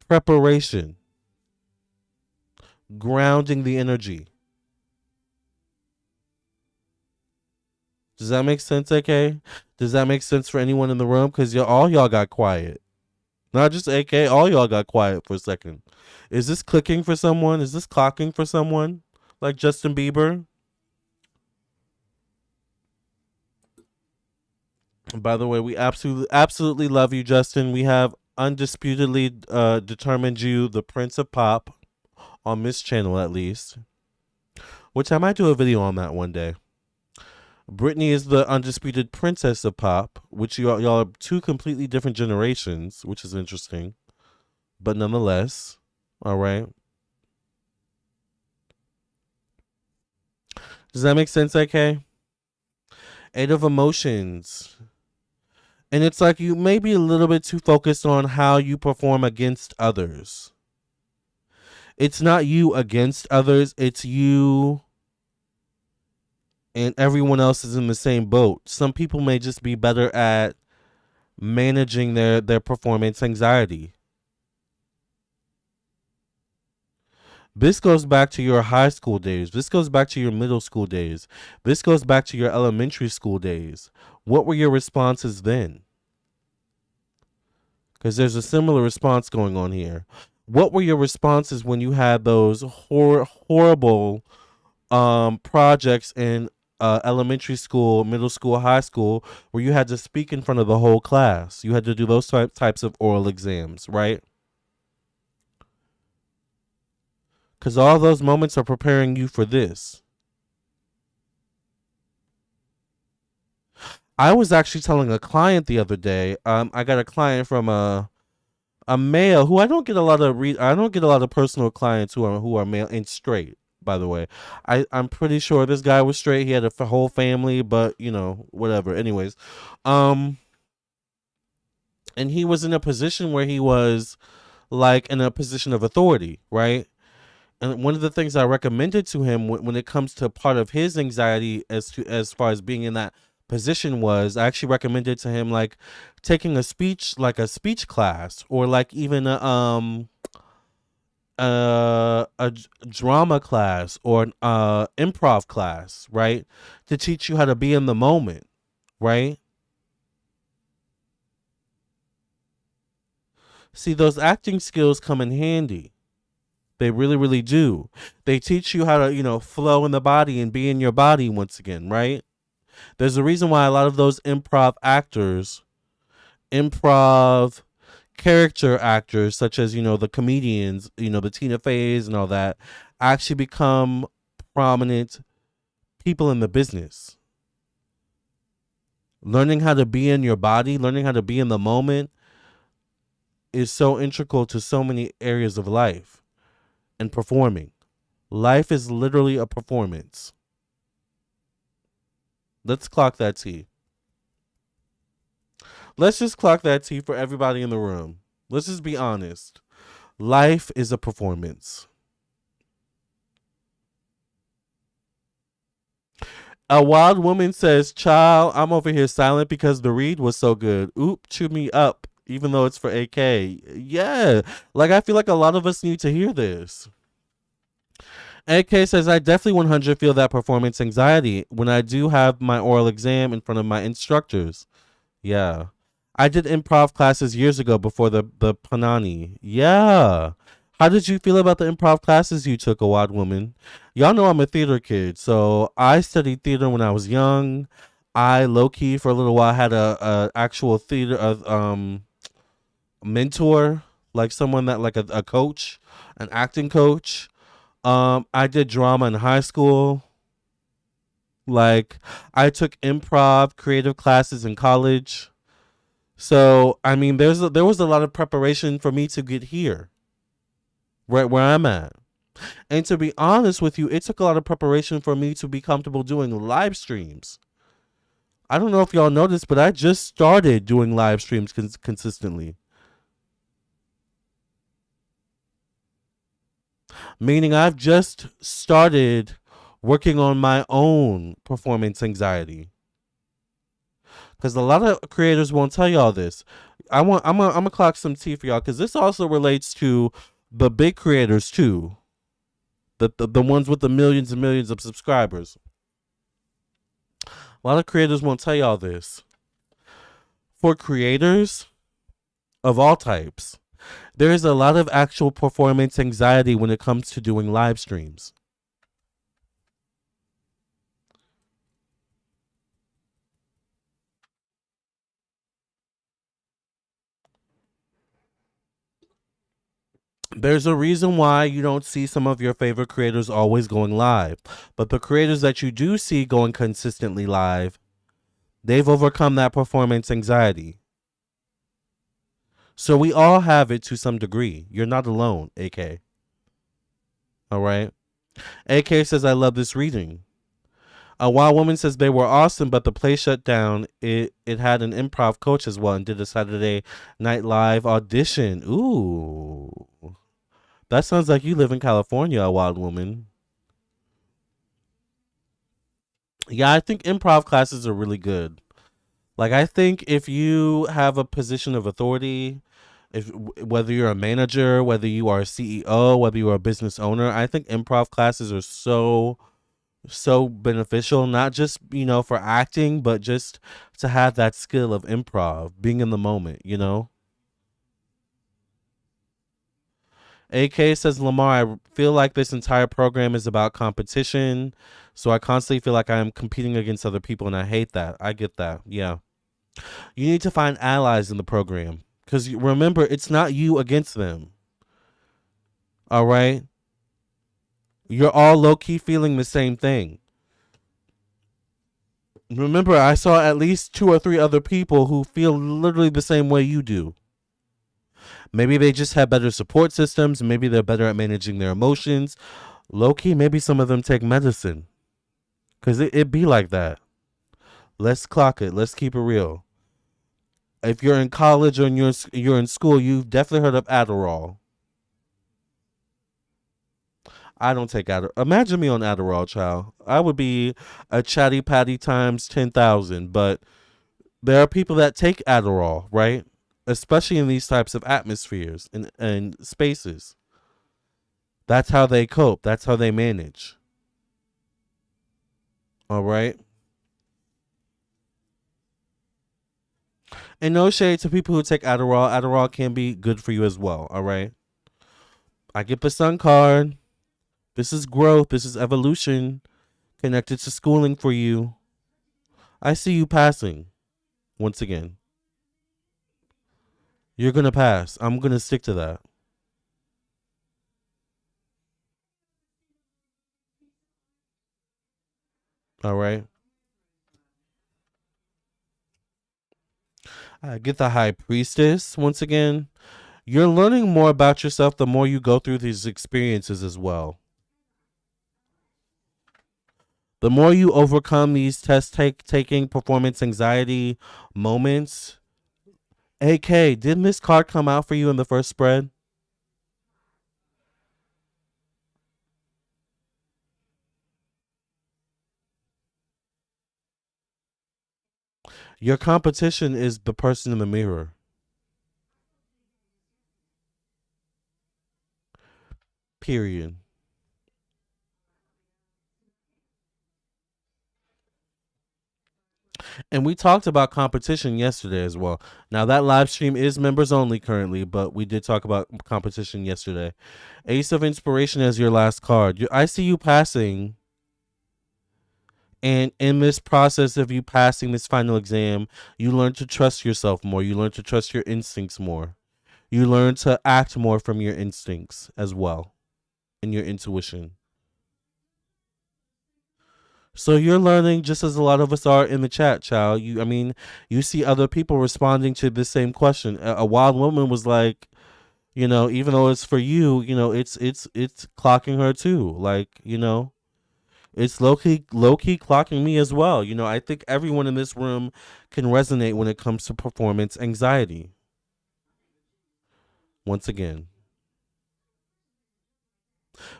Preparation, grounding the energy. Does that make sense, AK? Does that make sense for anyone in the room? Because all y'all got quiet. Not just AK, all y'all got quiet for a second. Is this clicking for someone? Is this clocking for someone? Like Justin Bieber? And by the way, we absolutely love you, Justin. We have undisputedly determined you the Prince of Pop on this channel, at least. Which I might do a video on that one day. Britney is the undisputed princess of pop, which y'all are two completely different generations, which is interesting. But nonetheless, all right. Does that make sense, AK? Eight of emotions. And it's like you may be a little bit too focused on how you perform against others. It's not you against others, it's you and everyone else is in the same boat. Some people may just be better at managing their performance anxiety. This goes back to your high school days. This goes back to your middle school days. This goes back to your elementary school days. What were your responses then? because there's a similar response going on here. What were your responses when you had those horrible projects in elementary school, middle school, high school, where you had to speak in front of the whole class? You had to do those types of oral exams, right? Because all those moments are preparing you for this. I was actually telling a client the other day. I got a client from a male who I don't get a lot of personal clients who are male and straight. By the way, I'm pretty sure this guy was straight. He had a whole family, but whatever. Anyways, um, and he was in a position where he was like in a position of authority, right? And one of the things I recommended to him when it comes to part of his anxiety as far as being in that position was I actually recommended to him like taking a speech class, or like even a drama class, or an improv class, right? To teach you how to be in the moment, right? See, those acting skills come in handy. They really, really do. They teach you how to, flow in the body and be in your body once again, right? There's a reason why a lot of those improv character actors, such as, the comedians, the Tina Feys and all that, actually become prominent people in the business. Learning how to be in your body, learning how to be in the moment is so integral to so many areas of life and performing. Life is literally a performance. Let's clock that T. Let's just clock that T for everybody in the room. Let's just be honest. Life is a performance. A wild woman says, "Child, I'm over here silent because the read was so good. Oop, chew me up, even though it's for AK." Yeah, like I feel like a lot of us need to hear this. AK says, "I definitely 100 feel that performance anxiety when I do have my oral exam in front of my instructors." Yeah. I did improv classes years ago before the Panani. Yeah. How did you feel about the improv classes you took, a wild woman? Y'all know I'm a theater kid, so I studied theater when I was young. I low key for a little while had a actual theater mentor, like someone that like a coach, an acting coach. I did drama in high school. Like I took improv creative classes in college. So I mean, there was a lot of preparation for me to get here, right where I'm at. And to be honest with you, it took a lot of preparation for me to be comfortable doing live streams. I don't know if y'all noticed, but I just started doing live streams consistently. Meaning I've just started working on my own performance anxiety. Because a lot of creators won't tell y'all this. I'm gonna clock some tea for y'all because this also relates to the big creators too. The ones with the millions and millions of subscribers. A lot of creators won't tell y'all this. For creators of all types, there is a lot of actual performance anxiety when it comes to doing live streams. There's a reason why you don't see some of your favorite creators always going live. But the creators that you do see going consistently live, they've overcome that performance anxiety. So we all have it to some degree. You're not alone, AK. All right. AK says, "I love this reading." A wild woman says, "They were awesome, but the play shut down. It had an improv coach as well and did a Saturday Night Live audition." Ooh. That sounds like you live in California, a wild woman. Yeah, I think improv classes are really good. Like I think if you have a position of authority, if whether you're a manager, whether you are a CEO, whether you are a business owner, I think improv classes are so beneficial, not just, for acting, but just to have that skill of improv, being in the moment. AK says, Lamar, I feel like this entire program is about competition. So I constantly feel like I'm competing against other people, and I hate that. I get that. Yeah. You need to find allies in the program. Because remember, it's not you against them. All right? You're all low key feeling the same thing. Remember, I saw at least 2 or 3 other people who feel literally the same way you do. Maybe they just have better support systems. Maybe they're better at managing their emotions. Low key, maybe some of them take medicine. Because it be like that. Let's clock it. Let's keep it real. If you're in college or you're in school, you've definitely heard of Adderall. I don't take Adderall. Imagine me on Adderall, child. I would be a chatty patty times 10,000. But there are people that take Adderall, right? Especially in these types of atmospheres and spaces. That's how they cope. That's how they manage. All right. And no shade to people who take Adderall. Adderall can be good for you as well. All right. I get the sun card. This is growth. This is evolution connected to schooling for you. I see you passing once again. You're going to pass. I'm going to stick to that. All right. I get the high priestess once again. You're learning more about yourself the more you go through these experiences as well. The more you overcome these taking performance anxiety moments. AK, didn't this card come out for you in the first spread? Your competition is the person in the mirror. Period. And we talked about competition yesterday as well. Now that live stream is members only currently, but we did talk about competition yesterday. Ace of Inspiration as your last card. I see you passing, and in this process of you passing this final exam, you learn to trust yourself more. You learn to trust your instincts more. You learn to act more from your instincts as well and your intuition. So you're learning just as a lot of us are in the chat, child. I mean, you see other people responding to this same question. A wild woman was like, even though it's for you, it's clocking her too. Like, it's low key clocking me as well. I think everyone in this room can resonate when it comes to performance anxiety. Once again,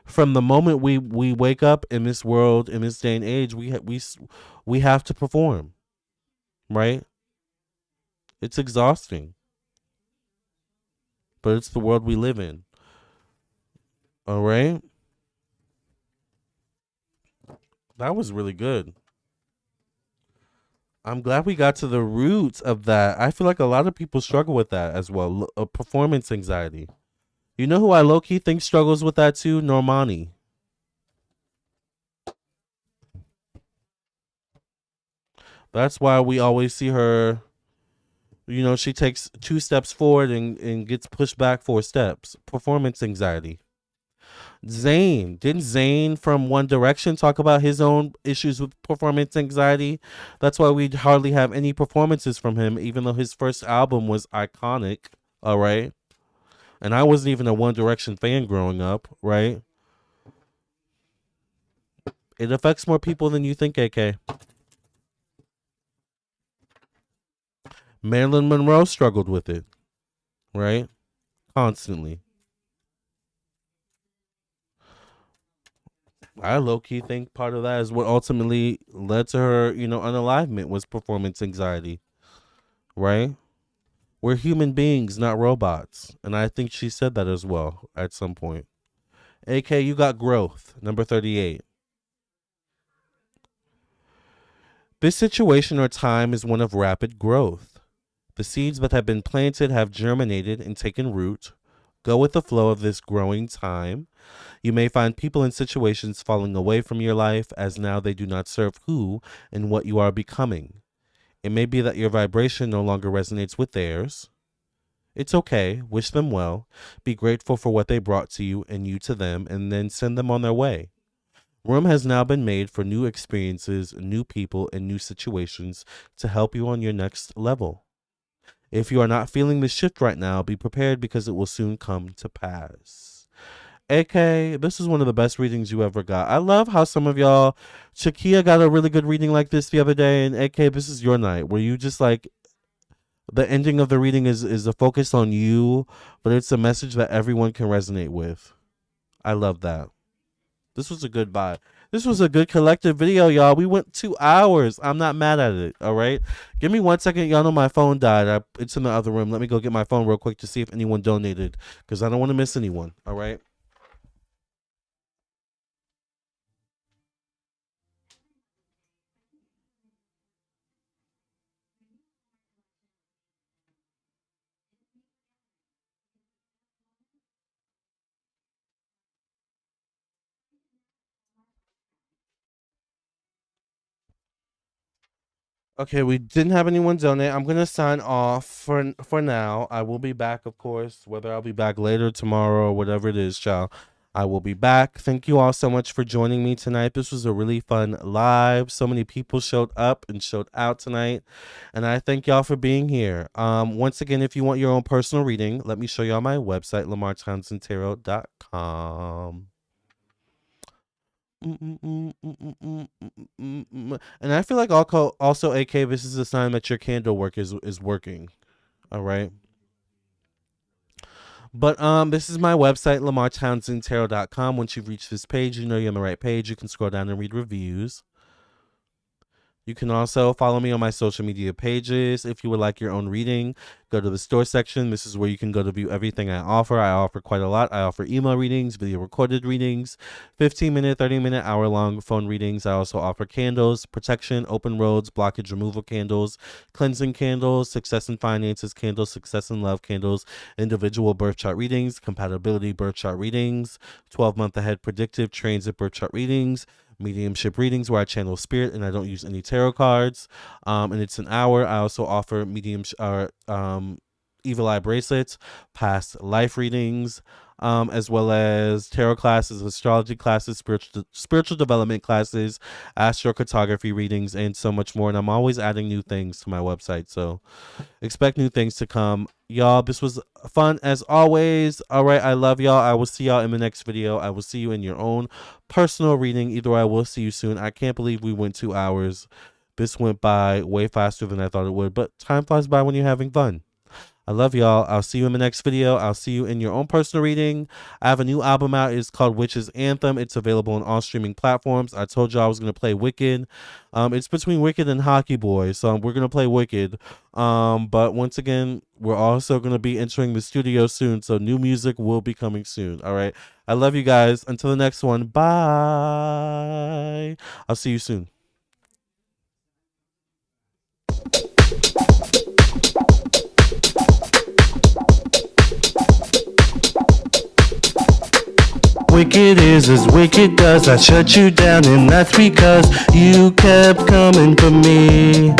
from the moment we wake up in this world in this day and age, we have to perform, right? It's exhausting, but it's the world we live in. All right, that was really good. I'm glad we got to the roots of that. I feel like a lot of people struggle with that as well. Performance anxiety. You know who I low key think struggles with that too? Normani. That's why we always see her. She takes 2 steps forward and gets pushed back 4 steps. Performance anxiety. Zayn. Didn't Zayn from One Direction talk about his own issues with performance anxiety? That's why we hardly have any performances from him, even though his first album was iconic. All right. And I wasn't even a One Direction fan growing up, right? It affects more people than you think, AK. Marilyn Monroe struggled with it, right? Constantly. I low key think part of that is what ultimately led to her, unalivement was performance anxiety, right? We're human beings, not robots. And I think she said that as well at some point. AK, you got growth, number 38. This situation or time is one of rapid growth. The seeds that have been planted have germinated and taken root. Go with the flow of this growing time. You may find people and situations falling away from your life as now they do not serve who and what you are becoming. It may be that your vibration no longer resonates with theirs. It's okay. Wish them well. Be grateful for what they brought to you and you to them, and then send them on their way. Room has now been made for new experiences, new people, and new situations to help you on your next level. If you are not feeling the shift right now, be prepared because it will soon come to pass. AK, this is one of the best readings you ever got. I love how some of y'all, Chakia got a really good reading like this the other day, and AK, this is your night where you just like, the ending of the reading is a focus on you, but it's a message that everyone can resonate with. I love that. This was a good vibe. This was a good collective video, y'all. We went 2 hours. I'm not mad at it, all right? Give me 1 second. Y'all know my phone died. It's in the other room. Let me go get my phone real quick to see if anyone donated, because I don't want to miss anyone, all right? Okay, we didn't have anyone donate. I'm gonna sign off for now. I will be back, of course. Whether I'll be back later tomorrow or whatever it is, child. I will be back. Thank you all so much for joining me tonight. This was a really fun live. So many people showed up and showed out tonight, and I thank y'all for being here. Once again, if you want your own personal reading, let me show y'all my website, lamartownsendtarot.com. And I feel like also, AK, this is a sign that your candle work is working. All right. But this is my website, lamartownsendtarot.com. Once you've reached this page, you know you're on the right page. You can scroll down and read reviews. You can also follow me on my social media pages. If you would like your own reading, go to the store section. This is where you can go to view everything I offer. I offer quite a lot. I offer email readings, video recorded readings, 15-minute, 30-minute, hour-long phone readings. I also offer candles, protection, open roads, blockage removal candles, cleansing candles, success and finances candles, success and love candles, individual birth chart readings, compatibility birth chart readings, 12-month ahead predictive transit birth chart readings, mediumship readings where I channel spirit and I don't use any tarot cards, and it's an hour. I also offer evil eye bracelets, past life readings, as well as tarot classes, astrology classes, spiritual development classes, astrocartography readings, and so much more. And I'm always adding new things to my website, so expect new things to come. Y'all, this was fun as always. All right, I love y'all. I will see y'all in the next video. I will see you in your own personal reading. Either way, I will see you soon. I can't believe we went 2 hours. This went by way faster than I thought it would, but time flies by when you're having fun. I love y'all. I'll see you in the next video. I'll see you in your own personal reading. I have a new album out. It's called Witch's Anthem. It's available on all streaming platforms. I told you I was going to play Wicked. It's between Wicked and Hockey Boy, so we're going to play Wicked. But once again, we're also going to be entering the studio soon, so new music will be coming soon. All right. I love you guys. Until the next one. Bye. I'll see you soon. Wicked is as wicked does. I shut you down, and that's because you kept coming for me.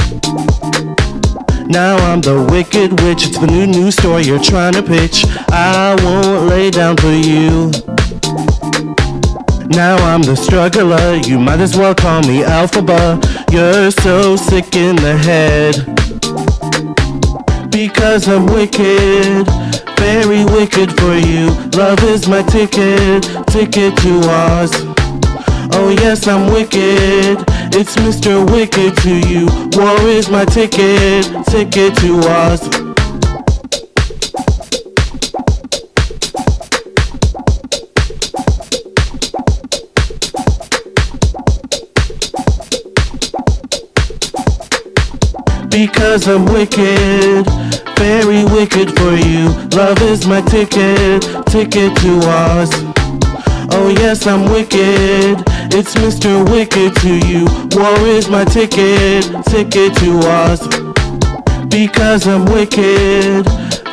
Now I'm the Wicked Witch. It's the new story you're trying to pitch. I won't lay down for you. Now I'm the struggler. You might as well call me Alphaba. You're so sick in the head because I'm wicked. Very wicked for you. Love is my ticket to Oz. Oh yes, I'm wicked. It's Mr. Wicked to you. War is my ticket to Oz. Because I'm wicked, very wicked for you. Love is my ticket to Oz. Oh yes, I'm wicked. It's Mr. Wicked to you. War is my ticket to Oz. Because I'm wicked,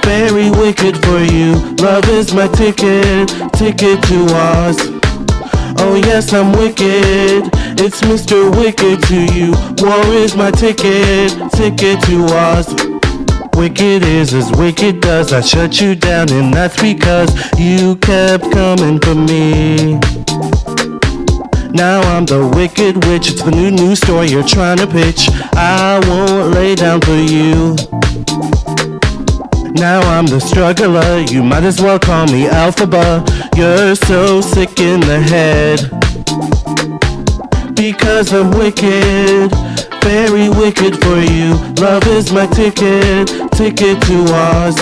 very wicked for you. Love is my ticket, ticket to Oz. Oh yes, I'm wicked, it's Mr. Wicked to you. War is my ticket, ticket to Oz. Wicked is as wicked does, I shut you down, and that's because you kept coming for me. Now I'm the wicked witch, it's the new story you're trying to pitch. I won't lay down for you. Now I'm the struggler, you might as well call me Alphaba. You're so sick in the head. Because I'm wicked, very wicked for you. Love is my ticket, ticket to Oz.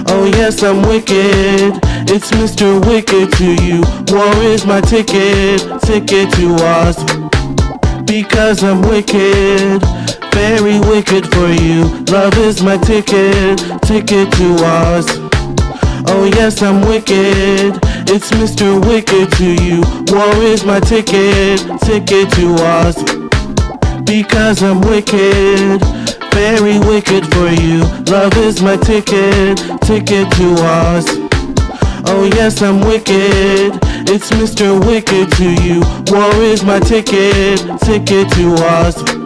Oh yes, I'm wicked, it's Mr. Wicked to you. War is my ticket, ticket to Oz. Because I'm wicked, very wicked for you. Love is my ticket, ticket to Oz. Oh yes, I'm wicked, it's Mr. Wicked to you. War is my ticket, ticket to Oz. Because I'm wicked, very wicked for you. Love is my ticket, ticket to Oz. Oh yes, I'm wicked, it's Mr. Wicked to you. War is my ticket, ticket to Oz.